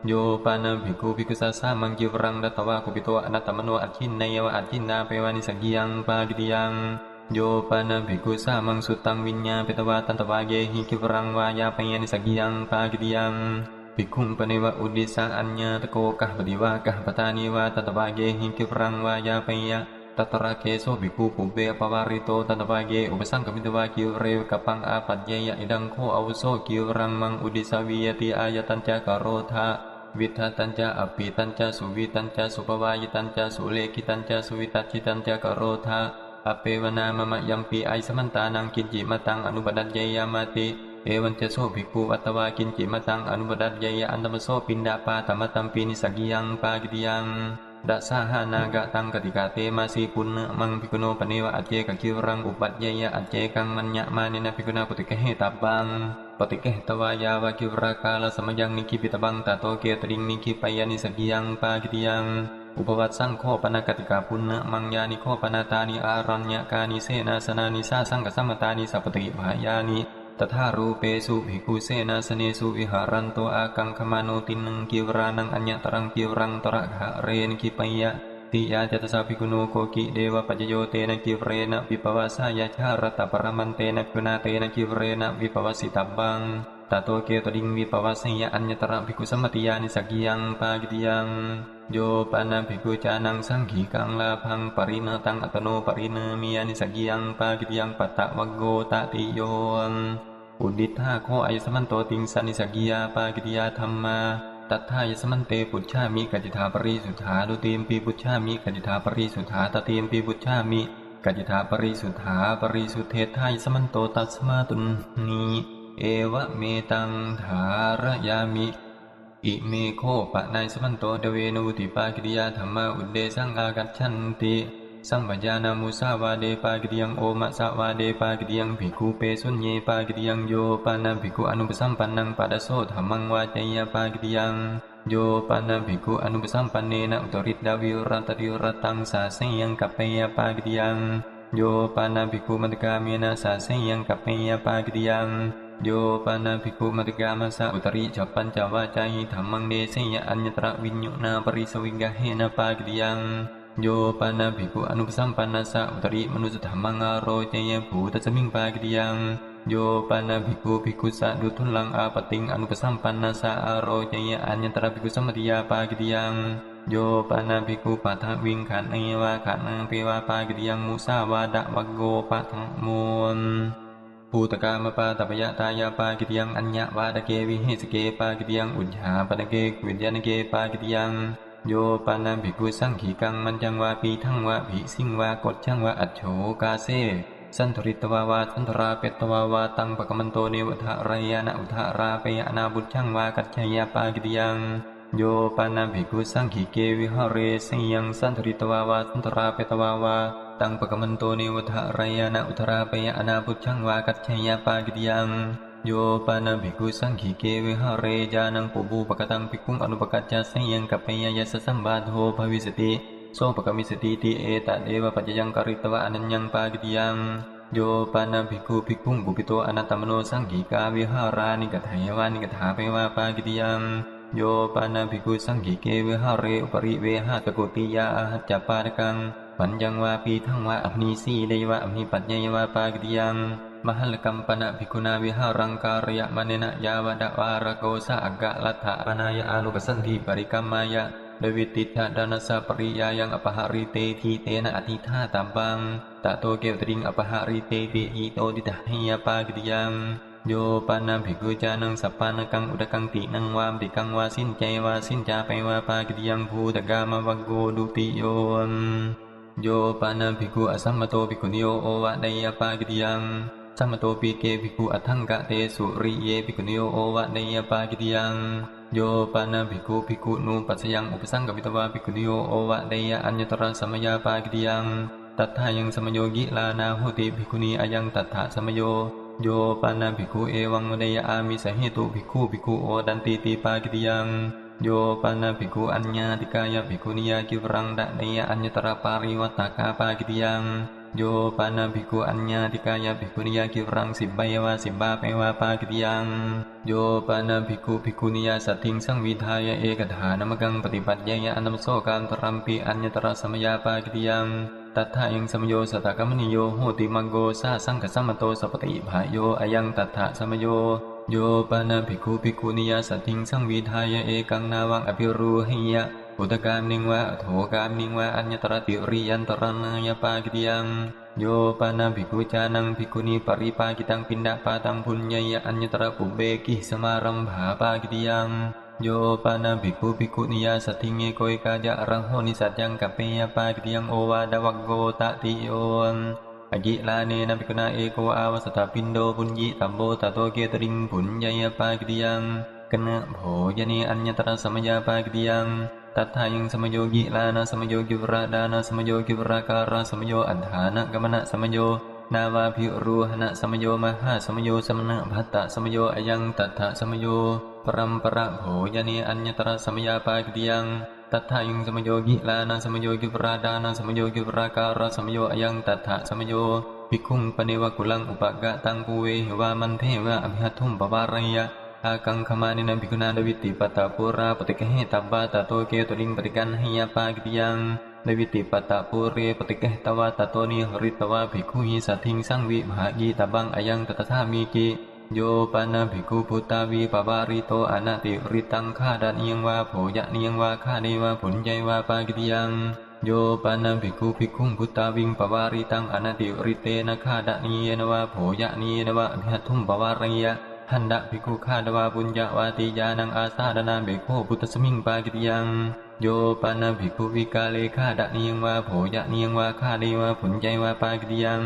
โยปานาภิกขุภิกขุสัสสะมังกิปรังดัตตวะกุปิโตอนัตตมโนอัจฉินนยวะอัจฉินนาเปวานิสกิยังปากิติยังโยปานาภิกขุสามังสุตังวิญญาเปตวาตันตวาเยหิกิปรังวายาปยานิสกิยังปากิติยังภิกขุปเนวะอุดิสาอัญญาตโกกะปฏิวากะปตานิวาตันตวาเยหิกิปรังวายาปยะตัตระเกโสภิกขุปุเบปวาริโตตันตวาเยอุปสังกมิตวากิเรวกปังอาปัจเยยะอิดังโคอาวุโสกิรังมังอุดิสาวิยติอายตัญจากโรธาวิทัตัญจอภิตัญจสุวิตัญจสุปวายตัญจสุเลกิตัญจสุวิตัจิตัญจกโรธาอเปวนามะมะยัมปีไอสมันตานังกินจิมตังอนุปดัตเยยามาติเอวันจะโสภิกขุอัตวากินจิมตังอนุปดัตเยยอันตมโสปินดาปาธรรมตัมปีนิสกิยังปากิติยังดัสสะหานากะตังกติกาเตมาสีปุณณมังภิกขุโนปเนวะอัจเจกะคิรังอุปัฏเยยะอัจเจกังมัญญะมาเนนะภิกขุนาปฏิกะเหตับบังปฏิเกตวายาวาคิรากาลสมยังนิคิปิตบังตาโตเกตริงนิคิปยานิสกิยังปากิติยังอุปวัตสังโฆปนากติกาปุณณมังยานิโฆปนาตานิอารัญญกานิเสนาสนานิสาสังกสัมมตานิสัพติภายานิตถารูเปสุภิกขุเสนาสเนสุวิหารันโตอากังคมาโนตินังกิวรานังอัญญตรังกิวรังตระหะเรนกิปยะติยาจตสาภิกขุโนโกกิเดวปัจโยเตนะกิเรนะวิปวาสายาชารตปรมันเตนะกุณาเตนะกิเรนะวิปวสิตับบังต ตโตเกตดิงวิปวัสสยอัญญตระภิกขุสัมมติยานิสักยังปากิติยังโยปานาภิกขุจานังสังขีกังลาภังปริณตังอัตโนปริณมียานิสักยังปากิติยังปัตตะวะโกตติโยอุดิธาโคอายสมันโตติงสันนิสักยาปากิติยาธัมมาตัทธายสมันเตปุจฉามิกัจจิธาปริสุทธาดุติมปีปุจฉามิกัจจิธาปริสุทธาตติมปีปุจฉามิกัจจิธาปริสุทธาปริสุทเทธายสมันโตตัสมาตุนีเอวะเมตังธารยามิอิเมโคปะนายสมันโตเดเวนุติปากิริยาธรรมะอุเดสังอากัจฉันติสัมปญานามุสาวาเดปากิริยังโอมะสาวาเดปากิริยังภิกขุเปสุญเยปากิริยังโยปานาภิกขุอนุปสัมปันนังปัสโสธัมมังวาจยปากิริยังโยปานาภิกขุอนุปสัมปันเนนะอุตริตดาวิรัตติรตังสาเสยังกัปเปยปากิริยังโยปานาภิกขุมัตตกาเมนะสาเสยังกัปเปยปากิริยังโยปานาภิกขุมัตตกามัสสะอุตริจัปปัญจวาจายิธัมมังเดเสยอัญญตระวิญโญนาปริสวิงกะเหนะปากิริยังโยปานาภิกขุอนุปสัมปันนัสสะอุตริมนุสธัมมังอโรจยภูตสมิงปากิริยังโยปานาภิกขุภิกขุสะดุทุลังอาปติงอนุปสัมปันนัสสะอโรจยอัญญตระภิกขุสัมมติยาปากิริยังโยปานาภิกขุปัฏฐวิงขันเอวะขันนังเปวาปากิริยังมุสาวาดะวะโกปัฏฐโมนภูตกามปาตปยะตายาปากิริยังอัญญวาดเกวิเหสเกปากิริยังอุจหาปนเกวิญญาณเกปากิริยังโยปานาภิกขุสังขีกังมันจังวาปีทั้งวะภิสิงวากดจังวะอัจโฉกาเซสันทริตวาวาสันทราเปตวาวาตังปะกมันโตเนวทะรายานะอุทะราเปยะนาบุจังวากัจฉยปากิริยังโยปานาภิกขุสังขีเกวิหเรสยังสันทริตวาวาสันทราเปตวาวาตังปะกมันโตเนวทะรายานะอุทะราเปยะนาบุจังวากัจฉยปากิริยังโยปานาภิกขุสังขีเกวิหเรจานังปุบูปะกตังภิกขุอนุปกัจจสยังกัปเปยยัสสัมบาโทภวิสติโสปกมิสติติเอตเดวปัจจยังกริตวะอนัญญังปากิริยังโยปานาภิกขุภิกขุบุปิโตอนัตตมโนสังขีกาวิหารานิกถายวานิกถาเปวาปากิริยังโยปานาภิกขุสังขีเกวิหาเรอุปริเวหะตะโกติยาอาหัจจปาดกังปัญญังวาปีทั้งวาอภนีสีเดวะอภนีปัจญยวาปากิริยังมหัลกัมปนะภิกขุนาวิหารังการยะมะเนนะยาวะดะวารโกสะอกะลัทธะปนายะอาลุกสันธิปริกัมมายะโดยวิติทะดานัสสะปริยายังอปหาริเตทีเตนะอธิธาตัมปังตะโตเกวตริงอปหาริเตปิอิโตดิตะหิยปากิริยังโยปานาภิกขุจานังสัปปานะกังอุดกังตินังวามติกังวาสินใจวาสินจาไปวาปากิริยังภูตกามะวะโกดุติโยโยปานาภิกขุอสัมมโตภิกขุนิโยโอวะไดยปากิริยังสัมมโตปีเกภิกขุอัฏฐังกะเตสุริเยภิกขุนิโยโอวะไดยปากิริยังโยปานาภิกขุภิกขุนูปัสสยังอุปสังกปิตวาภิกขุนิโยโอวะไดยอัญญตระสัมมยาปากิริยังตัทธายังสัมโยกิลานาโหติภิกขุนีอายังตัทธะสัมโยโยปานาภิกขุเอวังวเดยอามิสเหตุภิกขุโอดันติติปากิริยังโยปานาภิกขุอัญญาติกายภิกขุนิยากิวรังดะเนยอัญญตระปาริวัตตกาปากิริยังโยปานาภิกขุอัญญาติกายภิกขุนิยากิวรังสิบใบวาสิบบาเปวาปากิริยังโยปานาภิกขุภิกขุนิยาสัตถิงสังวิทายะเอกถานมกังปฏิปัติยะอนัมโสกามตรัมปีอัญญตระสัมยาปากิริยังตัทธายังสัมโยสัตตกมนิโยโหติมังโกสาสังกสัมมโตสัพติภาโยอายังตัทธะสัมโยโยปานาภิกขุภิกขุนิยาสัตถิงสังวิทายะเอกังนาวังอภิรูหิยะอุตกามนิงวะโถกามนิงวะอัญญตระติริยันตระนายปากิริยังโยปานาภิกขุจานังภิกขุนีปริปากิตังปินดาปาตังพุญญยะอัญญตระปุเบกิสมารัมภาปากิริยังโยปานาภิกขุภิกขุนิยาสัตถิงเอโกยกาจะรังโหนิสัจยังกัปเปยปากิริยังโอวาดวักโกตติโยอกิลาเนนะภิกขุนาเอโกอาวสตปินโดปุญญิตัมโบตโตเกตริงปุญญยปากิริยังกนะโภยเนอัญญตระสัมยาปากิริยังตัทธายังสมโยกิลานะสมโยกิวราดานะสมโยกิวราการะสมโยอัฏฐานะกมนะสมโยนาวาภิรูหณะสมโยมหาสมโยสมณะภัตตะสมโยอายังตัทธะสมโยปรัมประโภยเนอัญญตระสัมยาปากิริยังตัทธายังสมโยกิลานะสมโยกิวราดานะสมโยกิวราการะสมโยอายังตัทธะสมโยภิกขุงปเนวกุลังอุปกะตังปุเวหิวามันเทวะอภิหัตถุมปวารยะอากังขมานินันภิกขุนาดวิติปัตตาปุราปฏิกะเหตับบาตโตเกตุลิงปฏิกันหิยปากิริยังดวิติปัตตาปุเรปฏิกะตวาตโตนิหริตวาภิกขุหิสัทถิงสังวิมหายีตบังอายังตถามีกิ โยปานาภิกขุพุทธาวีปวาริโตอนาติริตังฆาดานิยังวาโภยะนิยังวาฆาเนวาผลใจวาปากิติยังโยปานาภิกขุภิกขุพุทธาวิงปวาริตังอนาติริเตนะฆาดานิเยนวาโภยะนิเยนวาอภิหัตถุมปวาริยะหันดะภิกขุฆาดวาปุญญาวาติยานังอาสาดนาเบโคพุทธสมิงปากิติยังโยปานาภิกขุวิกาเลฆาดานิยังวาโภยะนิยังวาฆาเนวาผลใจวาปากิติยัง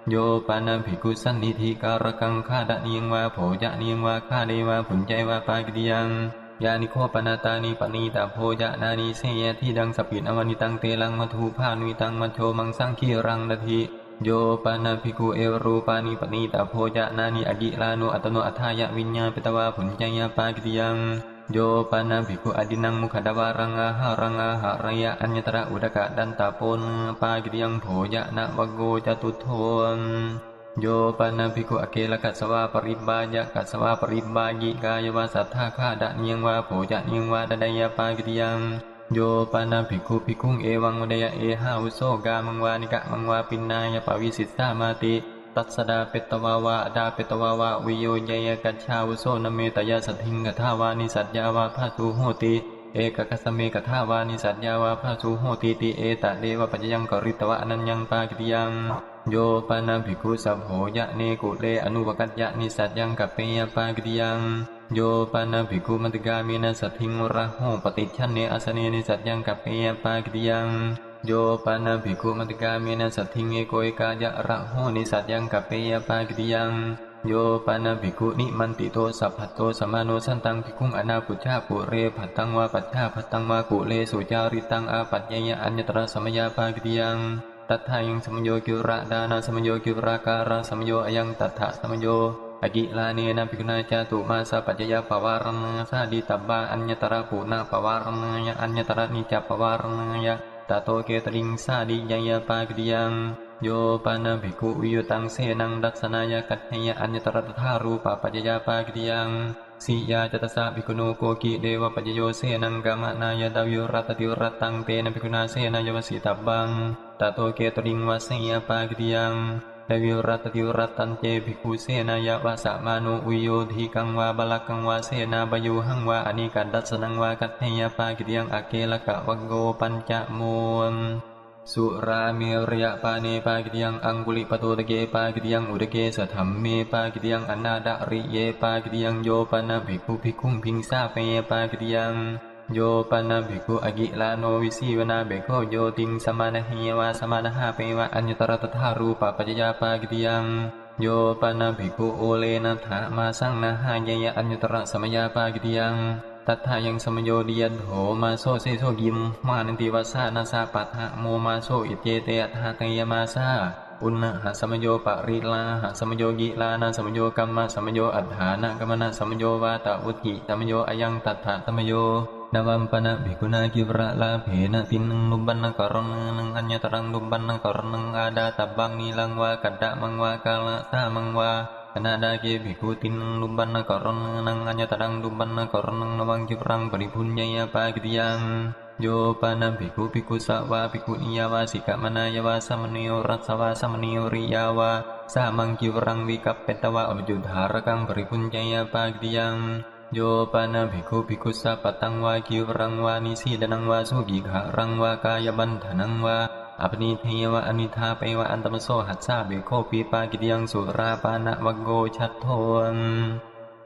โยปานาภิกขุสันนิธิการกังฆาดะนิยังวาโภยะนิยังวาฆาเดวาผลใจวาปากิติยังยานิโคปนาตานิปณีตาโพยะนานิเสยที่ดังสปิดอวนิตังเตลังมัทูภานุตังมัชโชมังสังคีรังนาทิโยปานาภิกขุเอวรูปานิปณีตาโพยะนานิอกิลานุอัตโนอัฏฐายะวิญญาเปตวาผลใจยาปากิติยังโยปานาภิกขุอดินังมุขดาวารังอาหารังอาหารยะอัญญตระอุดกะดันตาปนปากิติยังโภยะนะวโกจตุโทโยปานาภิกขุอเกลกัสสวาปริบบายะกัสสวาปริบบายิกายวาสัทธาฆาดะนิยังวาโภจะนิยังวาดดายาปากิติยังโยปานาภิกขุภิกขุเอวังวเดยะเอหาวุโสกามังวานิกะมังวาปินนายปวิสิทธามาติตัสสดาเปตวาวาดาเปตวาวาวิโยเยยกัจฉาวุโสนเมตยาสัทธิงกทาวานิสัจยาวาภาสุโหติเอกกัสเมกทาวานิสัจยาวาภาสุโหติติเอตะเดวปัจยังกริตวะอนัญญังปากิติยังโยปานาภิกขุสัพโหยะเนกุเลอนุวกัจยะนิสัจยังกัปเปยปากิติยังโยปานาภิกขุมัตติกามินะสัทธิงระโหปฏิชันเนอสเนนิสัจยังกัปเปยปากิติยังโยปานาภิกขุมัตติกามินะสัทธิงเอโกเอกายะระโหนิสัจยังกัปเปยปากิติยังโยปานาภิกขุนิมันติโตสัพพัตโตสมาโนสันตังภิกขุอนาปุจฉาปุเรภัตตังวาปัจฉาภัตตังวากุเลสุจาริตังอาปัจญยะอัญญตระสมยาปากิติยังตัทธายังสมโยกิระดานาสมโยกิราการะสมโยอยังตัทธะสมโยอกิลาเนนะภิกขุนาจาตุมาสะปัจจยปวารณะสาดิตับบาอัญญตระปุณะปวารณะยะอัญญตระนิจปวารณะยะตโตเกตริงสาดิยยปากิติยังโยปานาภิกขุวิโยตังเสนังดัสสนายกัตถยะอัญญตระทารูปปัจจยปากิติยังสิยาจตสะภิกขุโนโกกิเดวปัจจโยเสนังกามนายดาวิรัตติรัตตังเตนะภิกขุนาเสนายวสิตับบังตโตเกตริงวาสยปากิติยังดาวิรัตติรัตตันเจภิกขุเสนายาวาสมานุอุโยทีกังวาบาลกังวาเสนาบยุหังวาอนิกัดดัสสนังวากัตถยปากิติยังอเกลกะวโกปัญจโมสุราเมรยะปาเนปากิติยังอังกุลิปโตตะเกปากิติยังอุตเกสถัมเมปากิติยังอนาดะริเยปากิติยังโยปนาภิกขุภิกขุพิงสาเปยปากิติยังโยปนาภิกขุอกิลาโนวิสีวนาเบโคโยติงสมานะเฮวาสมานะหาเปวะอัญญตระตถารูปปัจจยปากิติยังโยปนาภิกขุโอเลนะถามาสังนะหายยะอัญญตระสมยาปากิติยังตัทธายังสมโยดิยันโหมาโซเซโซกิมมานันติวาสานาสาปัฏฐะโมมาโซอิเจเตอัฏฐะเตยมาสาอุณนะหะสมโยปริลาหะสมโยกิลานะสมโยกัมมะสมโยอัฏฐานะกัมมนะสมโยวาตะวุติสมโยอยังตัทธะสมโยนวัมปนะภิกขุนากิระลาเพนะตินังนุบันนะกรณังอัญญตรังนุบันนะกรณังอาดาตับบังนีลังวากัดดะมังวากาละสามังวาอนาดาเกภิกขุตินังนุบันนะกรณังอัญญตรังนุบันนะกรณังนวังกิรังปริพุญญยปากิติยังโยปานาภิกขุภิกขุสาวาภิกขุนิยาวาสิกะมนายาวาสมณีโยรัสสวาสมณีโยริยาวาสามังกิรังวิกัปเปตวะอภิจุธารกังปริพุญญยปากิติยังโยปานาภิกขุภิกขุสัพพตังวากิรังวานิสีดนังวาสุกิขารังวากายบันทนังวาอปนิเทวะอนิธาเปวะอันตมโสหัสสาเบโคปีปากิติยังสุราปานะวโกชัตโท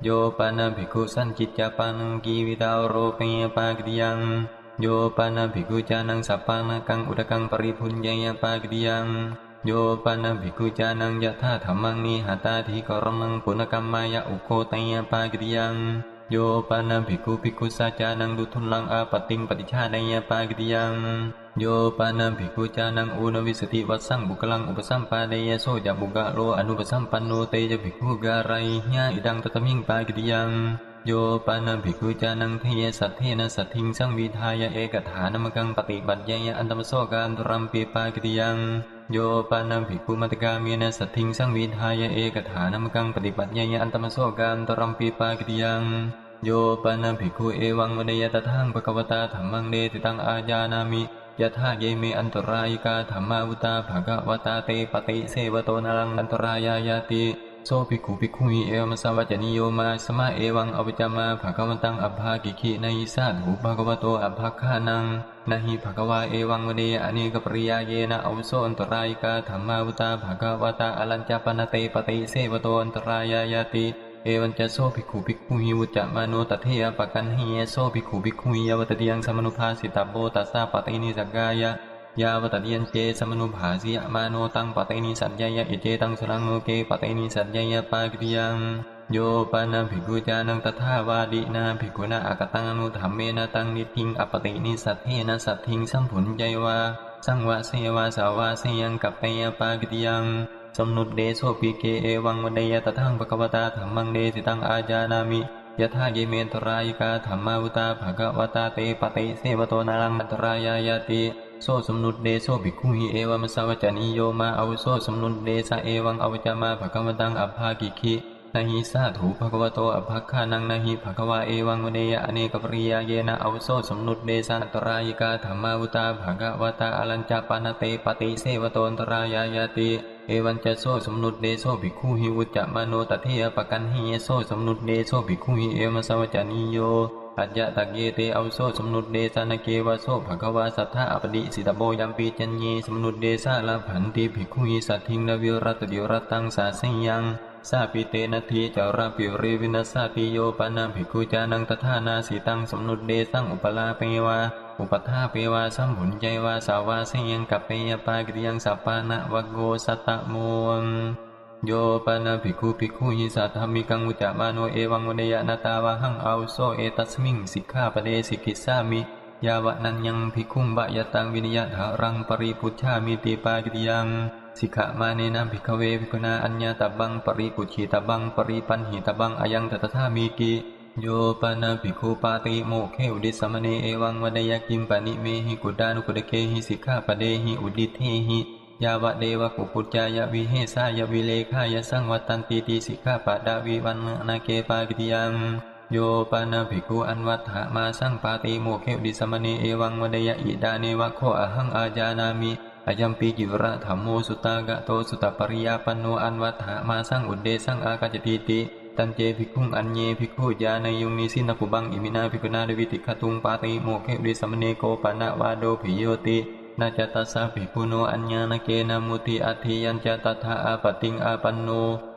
โยปานาภิกขุสันจิตจาปานังกีวิตาโรเปยปากิติยังโยปานาภิกขุจานังสัพพานะกังอุดกังปริพุญญยปากิติยังโยปานาภิกขุจานังยะธาธัมมังนิหัตตาธิกรมังปุณกรรมายะอุโคตยปากิติยังโยปานาภิกขุภิกขุสัจจานังดุทุลังอาปติงปฏิชาไนยปากิติยังโยปานาภิกขุจานังอุณวิสติวัสสังบุคลังอุปสัมปาเดยโสจะบุกะโลอนุปสัมปันโนเตจะภิกขุการัยญาอิดังตตมิงปากิติยังโยปานาภิกขุจานังเทยสัทเทนะสัทถิงสังวิทายะเอกฐานมกังปฏิบัติยะอันตมโสการตุรัมปีปากิติยังโยปานาภิกขุมัตตกามีนะสัทถิงสังวิทายะเอกฐานมกังปฏิบัติยะอันตมโสการตุรัมปีปากิติยังโยปานาภิกขุเอวังวเนยตทังภควตาธัมมังเดติตังอาญานามิยะถาเยเมอันตรายกาธัมมาวุตาภควตาเตปฏิเสวโตนรังอันตรายายาติ โสภิกขุภิกขุหิเอวมัสสวัจจนิโยมาสมาเอวังอวิจจามาภะคะวันตังอัพพากิขินายิสาธุภะคะวะโตอัพพคานังนะหิภะคะวาเอวังวเดอเนกปริยาเยนะอวุโสอันตรายกาธัมมาวุตาภะคะวะตาอลัญจปนเตปฏิเสวโตอันตรายายาติเอวันจะโสภิกขุภิกขุหิวุจจะมาโนตเทยปะกันหิเยโสภิกขุภิกขุหิยวตติยังสมนุภาสิตาโบตัสสะปฏินิสักกายะยาวตติยันเจสมนุภาสิยมาโนตังปฏินิสัญญายะอิเจตังสรังโนเกปฏินิสัญญายะปากิยังโยปานาภิกขุจานังตถาวาดินาภิกขุนาอากตังอนุธรรมเมนะตังนิทิงอปตินิสัทเทนะสัทธิงสัมผุญใจวาสังวะเสวาสาวาเสยังกัปเปยปากิยังสมนุตเดโสปิเกเอวังวันเดยตทังภะคะวตาธัมมังเดสิตังอาจานามิยะถาเยเมนตรายกาธัมมาวุตาภะคะวตาเตปฏิเสวโตนารังอันตรายายาติโสสมนุตเดโสภิกขุหิเอวมัสสวัจจนิโยมาอวุโสสมนุตเดสะเอวังอวิจจามาภะคะวตังอัพพากิขินะหิสาธุภะคะวะโตอัพพคานังนะหิภะคะวาเอวังวเนยอเนกปริยาเยนะอวุโสสมนุตเดสะอันตรายกาธัมมาวุตาภะคะวตาอลัญจปานเตปฏิเสวโตอันตรายายาติเอวันจะโสสมนุตเดโสภิกขุหิวุจจะมโนตเทยปะกันหิโสสมนุตเดโสภิกขุหิเอมัสสวัจจนิโยอัจจะตักเยเตอวุโสสมนุตเดสานเกวะโสภะคะวาสัทธาอปดิสิตโบยัมปีจันเยสมนุตเดสาลาผันติภิกขุหิสัทธิงนวิรัตติรัตตังสาสยังสาปิเตนะทีจาราปิริวินัสสาปิโยปานาภิกขุจานังตถานาสีตังสมนุตเดสังอุปลาเปวาอุปทาเปวาสัมผุญใจวาสาวาเสยังกัปเปยปากิยังสัปปานะวะโกสัตตะโมงโยปานาภิกขุภิกขุหิสัทธามิกังอุจจามาโนเอวังวเนยนาตาวะหังอาวุโสเอตัสมิงสิกขาปเดสิกิสามิยาวะนันยังภิกขุบะยตังวินิยถารังปริพุชฌามิติปากิยังสิกขามาเนนะภิกขเวภิกขุนาอัญญาตบังปริปุชิตบังปริปันหิตบังอายังตถามิกิโยปานาภิกขุปาติโมเขอุดิสมเนเอวังวเดยกิมปานิเมหิกุดานุกุเดเกหิสิกขาปเดหิอุดิเทหิยาวะเดวะกุปุจจายะวิเหสายะวิเลขายะสังวัตตันติติสิกขาปะดาวิวันนาเกปากิติยังโยปานาภิกขุอันวัฏฐะมาสังปาติโมเขอุดิสมเนเอวังวเดยอิดาเนวะโคอะหังอาจานามิอายัมปีจิระธัมโมสุตากะโตสุตปริยาปันโนอันวัฏฐะมาสังอุดเดสังอากาจติติตันเจภิกขุอัญเยภิกขุญาณยุงนิสินกุบังอิมินาภิกขุนาดวิติขตุงปาติโมเขอุดิสมเนโกปะนะวาโดภิโยตินาจตัสสะภิกขุโนอัญญาณเกนะมุติอัตถิยัญจตถาอาปติงอาปันโน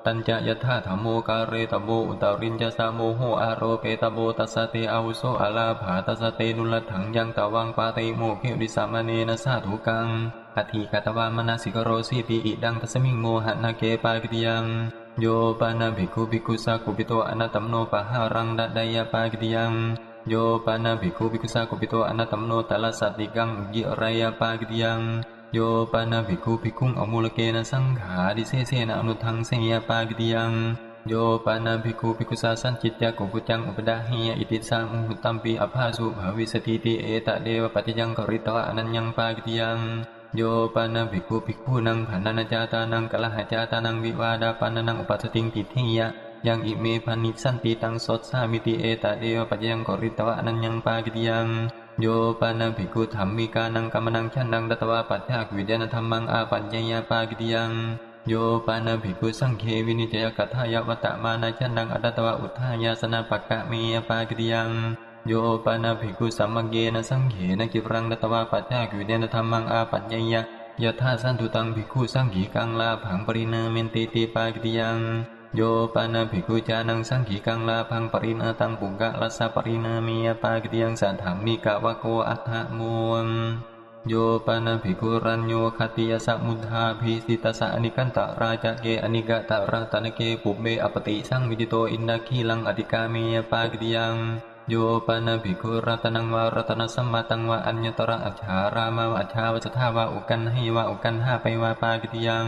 ตัญจะยถาธัมโมกาเรตโบอุตรินจะสะโมโหอาโรเปตโบตัสสะเตอาวุโสอาลาภาตัสสะเตนุลถังยังตวังปาติโมเขอุดิสามเนนะสาธุกังอธิกตวามนาสิกโรสีติอิดังตัสมิงโมหะนาเกปากิติยังโยปานาภิกขุภิกขุสากุปิโตอนัตตมโนปะหารังดัดดายปากิติยังโยปานาภิกขุภิกขุสากุปิโตอนัตตมโนตัลสัตติกังอุกิรายปากิติยังโยปานาภิกขุภิกขุอมูลเกนะสังขาดิเสเสนะอนุทังเสยปากิติยังโยปานาภิกขุภิกขุสาสันจิตยะกุปุจังอุปดาหิยอิติสามุหุตัมปีอภาสุภวิสติติเอตะเดวปัจจยังกริตวะอนัญญังปากิติยังโยปานาภิกขุภิกขุนังภานานาจาตานังกลหะจาตานังวิวาดาปานานังอุปัสสติงติเทยะยังอิเมพันิสันติตังสดสามิติเอตะเดวปัจจยังกริตวะอนัญญังปากิติยังโยปานาภิกขุธัมมิกานังกัมมนังฉันนังดัตวะปัจจาวิเดนะธัมมังอาปัญญยปากิติยังโยปานาภิกขุสังเขวินิจยกัตถายวัตตมานาฉันนังอดัตวะอุทธายาสนะปักกะเมยปากิติยังโยปานาภิกขุสัมมังเกนะสังเขนะกิรังดัตวะปัจจาวิเดนะธัมมังอาปัญญยยะถาสันตุตังภิกขุสังขีกังลาผังปรินาเมนติติปากิติยังโยปานาภิกขุจานังสังขีกังลาพังปรินาตังปุกะลัสสะปรินามียปากิติยังสัทธัมมิกะวะโกอัฏฐโมงโยปานาภิกขุรัญโยคติยสมุทธาภิสิตัสสะอนิกันตะราจะเกอนิกะตะรัตนเกปุเบอปติสังวิจิโตอินนาคีลังอติกามียปากิติยังโยปานาภิกขุรัตนังวารัตนสัมมาตังวาอัญญตระอัจฉารามาวะอัจฉาวจทาวะอุกันให้วะอุกันห้าไปวะปากิติยัง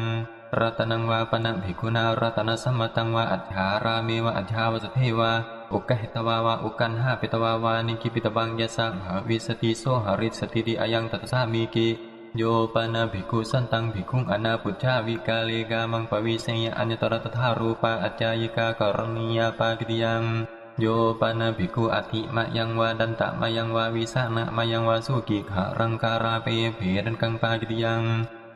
รัตนังวาปนะภิกขุนารัตนสัมมาตังวาอัจฉารามีวะอัจฉาวจเทวะอุกะหิตวาวะอุกันห้าปิตวาวานิกิปิตบังยะสังหาวิสติโสหริสติติอายังตัสสามิกิโยปานาภิกขุสันตังภิกขุอนาปุจฉาวิกาเลกามังปวิเสยอัญญตระตถารูปาอัจจายิกากรณียปากิติยังโยปานาภิกขุอธิมะยังวาดันตะมะยังวาวิสานะมะยังวาสุกิขะรังการาเปเพดันกังปากิติยัง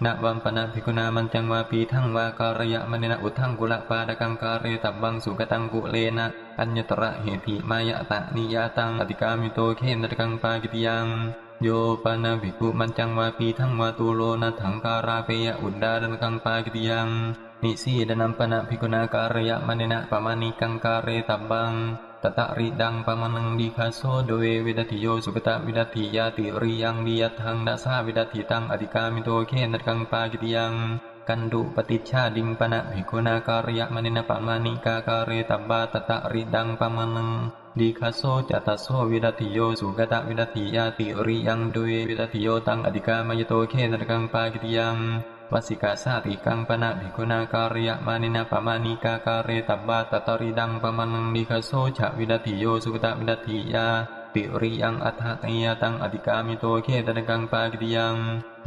นะวัมปนะภิกขุนามันจังวาปีทังวาการยะมะเนนะอุทังกุละปาดกังการเรตับบังสุกตังกุเลนะอัญญตระเหติมายะตะนิยาตังอติกามิโตเขนตะกังปากิติยังโยปานะภิกขุมันจังวาปีทังวาตุโลนะถังการาเปยะอุดดาดนกังปากิติยังนิสีดนัมปนะภิกขุนาการยะมะเนนะปะมานิกังการเรตับบังตตะริดังปะมังดีคาโซโดเววิดัติโยสุกตะวิดัติยาติริยังดิยัตถังดาสาวิดัติตังอติกามิโตเขนตะกังปากิติยังกันดุปฏิชาดิงปนะภิกขุนาการยะมะเนนะปะมานิกาการเรตับบาตตะริดังปะมังดีคาโซจัตตโซวิดัติโยสุกตะวิดัติยาติริยังโดเววิดัติโยตังอติกามายโตเขนตะกังปากิติยังวัสิกาสาติกังปนะภิกขุนาการยะมะเนนะปะมานิกาการเรตับบาตตะริดังปะมังดีคาโซฉะวิดัติโยสุกตะวิดัติยาติริยังอัฏฐะยะตังอติกามิโตเขตะกังปากิติยัง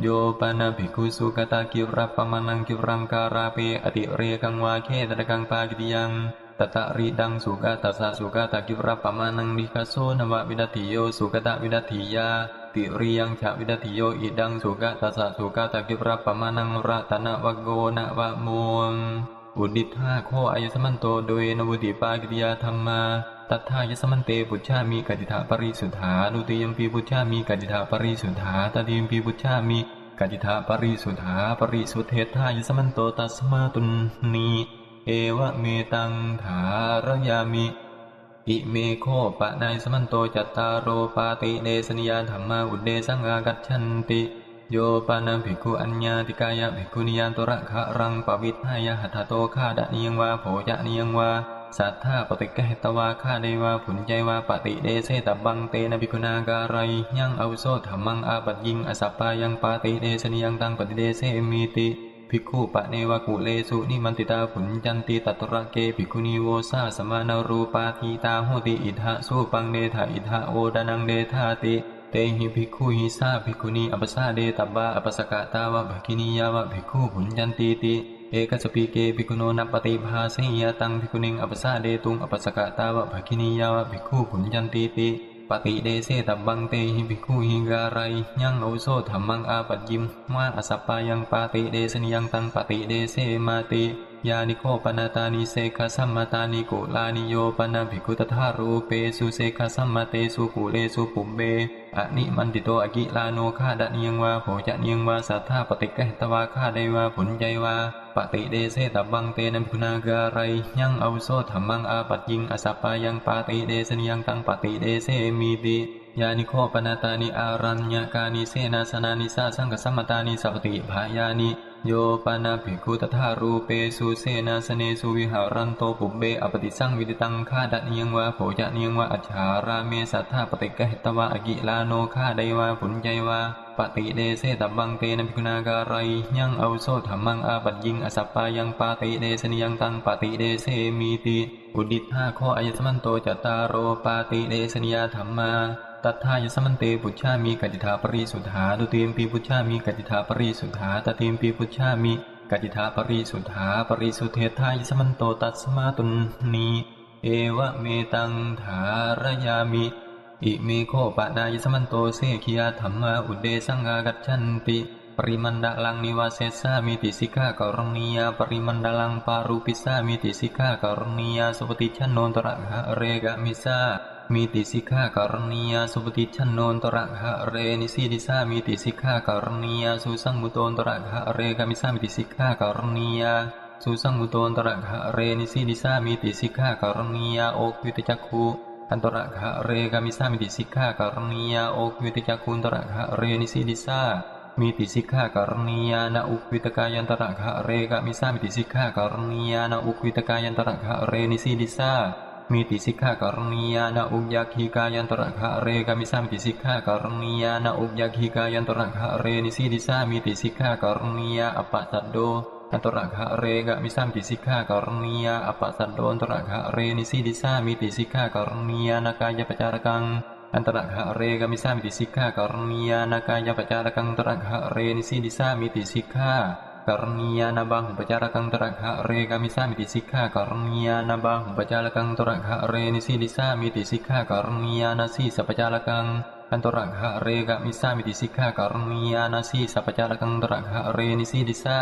โยปานะภิกขุสุกตะกิรัปปะมานังกิรังการาเปอติเรกังวาเขตะกังปากิติยังตตะริดังสุกตะสะสุกตะกิรัปปะมานังดิคาโซนวะวิดัติโยสุกตะวิดัติยาติริยังฉะวิดัติโยอิดังสุกตะสะสุกตะกิรัปปะมานังรัตนะวะโกนะวะโมอุดิธาโคอายสมันโตโดยนวุติปากิติยาธัมมาตัทธายสมันเตปุจฉามิกติถาปริสุทธานุติยมปีปุจฉามิกติถาปริสุทธาตติยมปีปุจฉามิกติถาปริสุทธาปริสุทเทธายสมันโตตัสมาตุนีเอวะเมตังถารยามิอิเมโคปะนายสมันโตจัตตารโรปาติเดสนิยาธัมมาอุเดสังอากัจฉันติโยปานังภิกขุอัญญาติกายะภิกขุนิยันตระคะรังปวิทายะหัตถโตฆาดะนิยังวาโภจะนิยังวาสัทธาปฏิกะเหตวาฆาเดวาผุญใจวาปฏิเดเสตบังเตนะภิกขุนาการัยยังอาวุโสธัมมังอาปัจยิงอสัปปายังปาติเดสนิยังตังปฏิเดเสมีติภิกขุปะเนวะกุเลสุนิมันติตาผุญจันติตัตระเกภิกขุนีโวสาสมานารูปาทีตาโหติอิทธะสุปังเดธาอิทธะโอดานังเดธาติเตหิภิกขุหิสาภิกขุนีอัปสาเดตับบาอัปสกะตาวะภคินียาวะภิกขุผุญจันติติเอกสปิเกภิกขุโนนัปปติภาเสยตังภิกขุนิงอัปสาเดตุงอัปสกะตาวะภคินียาวะภิกขุผุญจันติติปฏิเดเสตับบังเตหิภิกขุหิการัยยังอาวุโสธัมมังอาปัจยิมวาอสัปปายังปาติเดสนิยังตังปฏิเดเสมาติยานิโคปนาตานิเสขสัมมาตานิกุลานิโยปนาภิกขุตถารูเปสุเสขสัมมาเตสุกุเลสุปุมเบอนิมันติโตอกิลาโนฆาดะนิยังวาโภจะนิยังวาสัทธาปฏิกะเหตวาฆาเดวาผุญใจวาปฏิเดเสตับบังเตนะภิกขุนาการัยยังอาวุโสธัมมังอาปัจยิงอสัปปายังปาติเดสนิยังตังปฏิเดเสมีติยานิโคปนาตานิอารัญญกานิเสนาสนานิสาสังฆสัมมตานิสัพติภายานิโยปานาภิกขุตถารูเปสุเสนาสเนสุวิหารันโตปุเบอปติสังวิติตังฆาดะนิยังวาโภจะนิยังวาอัจฉาราเมสัทธาปฏิกะเหตวาอกิลาโนฆาไดวาผุญใจวาปฏิเดเสตับบังเตนะภิกขุนาการัยยังอาวุโสธัมมังอาปัจยิงอสัปปายังปาติเดสนิยังตังปฏิเดเสมีติอุดิธาโคอายสมันโตจัตตารโรปาติเดสนิยาธัมมาตัทธายสมันเตปุจฉามิกติถาปริสุทธาตุติมปีปุจฉามิกติถาปริสุทธาตติมปีปุจฉามิกติถาปริสุทธาปริสุทเทธายสมันโตตัสมาตุนีเอวะเมตังถารยามิอิเมโคปะนายสมันโตเสขียาธัมมาอุเดสังอากัจฉันติปริมันดาลังนิวาเสสามิติสิกขากรณียาปริมันดาลังปารุปิสามิติสิกขากรณียาสุปฏิชันโนตระหะเรกะมิสามีติสิกขากรณียาสุปฏิชันโนตระหะเรนิสีดิสามีติสิกขากรณียาสุสังมุโตตระหะเรกะมิสามิติสิกขากรณียาสุสังมุโตตระหะเรนิสีดิสามีติสิกขากรณียาโอคิตจักขุอันตระหะเรกะมิสามิติสิกขากรณียาโอคิตจักขุตระหะเรนิสีดิสามีติสิกขากรณียานะอุควิตกายันตระหะเรกะมิสามิติสิกขากรณียานะอุควิตกายันตระหะเรนิสีดิสามีติสิกขากรณียานะอุยาคีกายันตระหะเรกามิสามิติสิกขากรณียานะอุยาคีกายันตระหะเรนิสีดิสามีติสิกขากรณียาอปะสัตโดอันตระหะเรกะมิสามิติสิกขากรณียาอปะสัตโดอันตระหะเรนิสีดิสามีติสิกขากรณียานากายปจารกังอันตระหะเรกะมิสามิติสิกขากรณียานากายปจารกังตระหะเรนิสีดิสามีติสิกขากรณียานาบังปจารกังตระหะเรกามิสามิติสิกขากรณียานาบังปจารกังตระหะเรนิสีดิสามิติสิกขากรณียานาสีสัพปจารกัง อันตระหะเรกะมิสามิติสิกขากรณียานาสีสัพพจารกังตระหะเรนิสีดิสา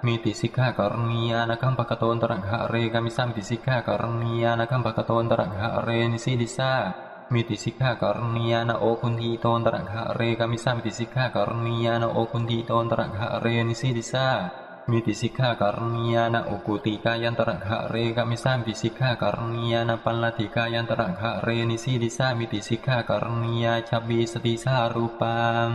มิติสิกขากรณียานะคัมปะกะโตนตระหะเรกะมิสามิติสิกขากรณียานะคัมปะกะโตนตระหะเรนิสีดิสามิติสิกขากรณียานะโอคุนทีโตนตระหะเรกะมิสามิติสิกขากรณียานะโอคุนทีโตนตระหะเรนิสีดิสามิติสิกขากรณียานะอุกุติกายันตระหะเรกะมิสามิติสิกขากรณียานะปัลลติกายันตระหะเรนิสีดิสามิติสิกขากรณียาชับบีสติสารูปัง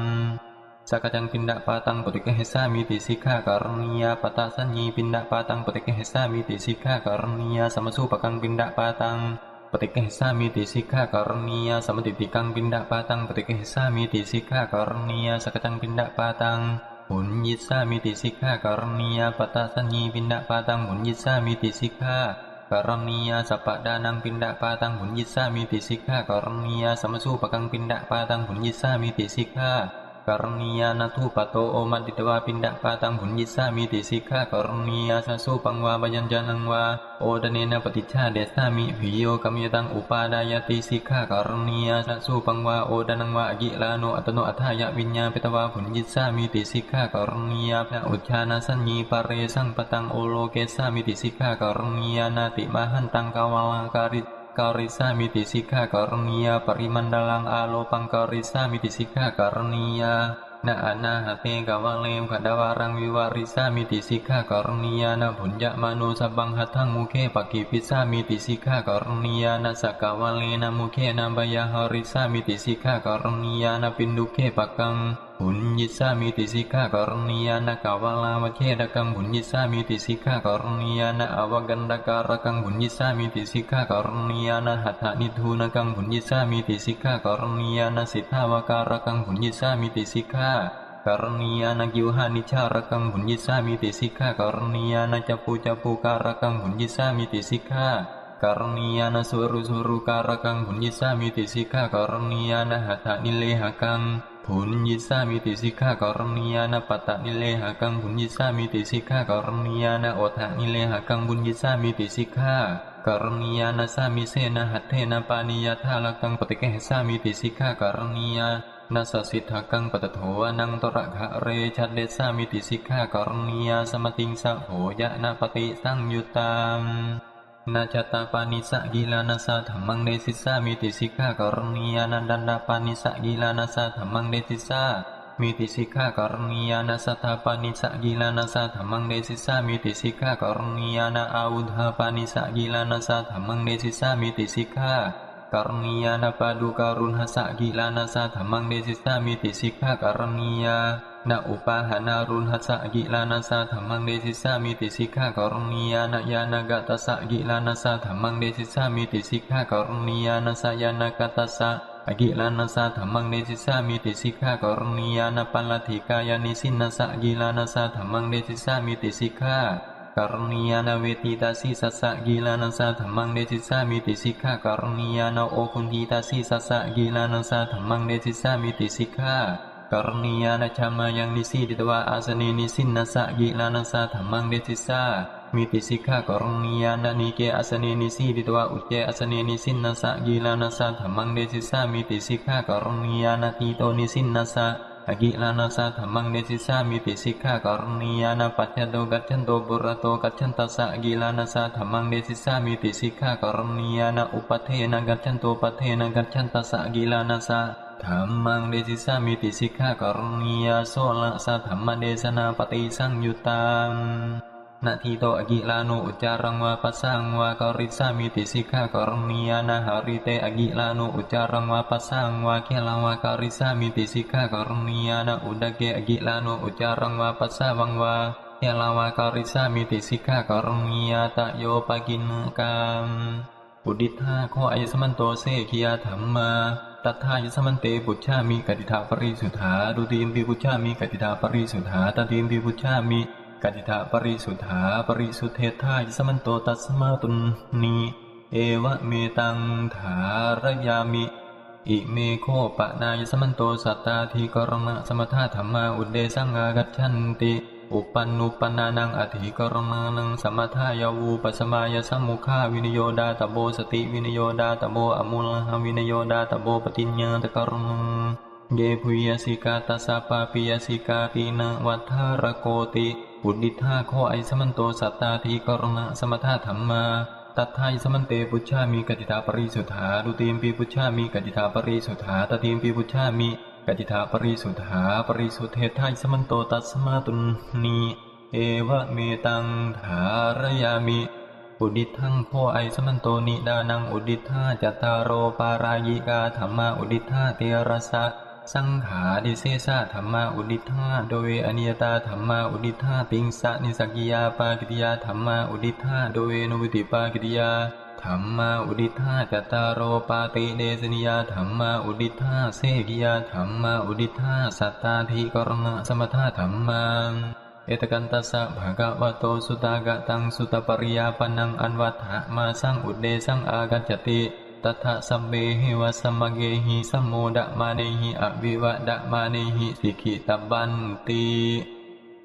Sakajang pindak patang petik hesa miti sikha karnia pata sanyi pindak patang petik hesa miti sikha karnia samasu pakang pindak patang petik hesa miti sikha karnia samatitikang pindak patang petik hesa miti sikha karnia sakajang pindak patang hunyisa miti sikha karnia pata sanyi pindak patang hunyisa miti sikha karnia sapadanang pindak patang hunyisa miti sikha karnia samasu pakang pindak patang hunyisa miti sikha karnia natu pato omat ditewa pindak patang hunyisa miti sikha karnia sasu pangwa bayan janang wa odanena paticha desami viyo kamyatang upadayati sikha karnia sasu pangwa odanang wa agilano atano athaya vinya pitawa hunyisa miti sikha karnia na uchana sanyi pare sang patang oloke samiti sikha karnia nati mahantang kawala karit karisa miti sikha karnia parimandalang alo pangkarisa miti sikha karnia na ana hate kawale kadawarang wiwarisa miti sikha karnia na bunjak manu sabang hatang muke pakipisa miti sikha karnia na sakawale na muke na bayaharisa miti sikha karnia na pinduke pakang hunyisa miti sikha karnia na kawala wakedakang hunyisa miti sikha karnia na awagandakarakang hunyisa miti sikha karnia na hatha nidhunakang hunyisa miti sikha karnia na sithawakarakang hunyisa miti sikha karnia na giwhani carakang hunyisa miti sikha karnia na capu-capu karakang hunyisa miti sikha karnia na suru-suru karakang hunyisa miti sikha karnia na hatha nilehakang hunyisa miti sikha karnia na pata nilehakang hunyisa miti sikha karnia na otha nilehakang hunyisa miti sikha karnia na samisena hathena paniyatha lakang patikeh samiti sikha karnia na sasithakang patathoa nang torakha re chadde samiti sikha karnia samating sa hoya na pati sang yutam na cata panisa gila nasa thamang desisa miti sikha karnia na danda panisa gila nasa thamang desisa miti sikha karnia na satha panisa gila nasa thamang desisa miti sikha karnia na audha panisa gila nasa thamang desisa miti sikha karnia na padu karun hasa gila nasa thamang desisa miti sikha karnia na upahana run hatsa gilana sa thamang desisa miti sikha karnia na yana gata sa gilana sa thamang desisa miti sikha karnia na sayana kata sa gilana sa thamang desisa miti sikha karnia na palathika yani sinna sa gilana sa thamang desisa miti sikha karnia na vetita sisa sa gilana sa thamang desisa miti sikha karnia na okuntita sisa sa gilana sa thamang desisa miti sikha karnia na chama yang nisi ditawa asani nisin nasa gila nasa thamang desisa miti sikha karnia na nike asani nisi ditawa uce asani nisin nasa gila nasa thamang desisa miti sikha karnia na tito nisin nasa gila nasa thamang desisa miti sikha karnia na patyado gachanto burato gachanta sa gila nasa thamang desisa miti sikha karnia na upathena gachanto pathena gachanta sa gila nasa Dhammang desisa miti sikha karnia sola sa dhamma desana pati sang yutam Natito agilano ucarang wa pasang wa karisa miti sikha karnia na harite agilano ucarang wa pasang wa kelawa karisa miti sikha karnia na udake agilano ucarang wa pasawang wa kelawa karisa miti sikha karnia tak yo paginakam Uditha ko ay samanto se kiya dhamma Tatha yasamante pucchami kaditha parisudha Dudimpi pucchami kaditha parisudha Tadimpi pucchami kaditha parisudha Parisudhetha yasamanto tasmatun ni Ewa me tang dharayami Ime ko pa na yasamanto satta thi karma samatha dhamma udde sangha gachanti อุปันนุปนานังอธิกรณานังสมทายาวูปัสมายสัมมุขาวินโยดาตโบสติวินโยดาตโบอมุลหวินโยดาตโบปฏิญญาตกรณังเยภุยสิกาตัสสะปาปิยสิกาตีนะวัฏฐารโกติอุดิธาโคไอสมันโตสัตตาธิกรณะสมถะธรรมาตัทไทยสมันเตปุชฌามิกติตาปริสุทธาดุตีมปีปุชฌามิกติตาปริสุทธาตตีมปีปุชฌามิกติตาปริสุทธาปริสุทธเทไทยสมันโตตัสมาตุนีเอวะเมตังธารยามิอุดิทังโคไอสมันโตนิดานังอุดิธาจัตตารโรปารายิกาธรรมาอุดิธาเทระสะสังขาดิเสสะธรรมาอุดิธาโดยอนิยตาธรรมาอุดิธาติงสะนิสักกิยาปากิติยาธรรมาอุดิธาโดยนุวิติปากิติยาธรรมาอุดิธาจัตตารโรปาติเดสนิยาธรรมาอุดิธาเสกิยาธรรมาอุดิธาสัตตาธิกรณะสมถะธรรมาเอตกันตัสสะภะคะวะโตสุตากะตังสุตปริยาปนังอันวัฏฐะมาสังอุเดสังอากัจจติตัทธะสัมเบหิวะสัมมะเกหิสัมโมดะมาเนหิอวิวะดะมาเนหิสิกิตบันติ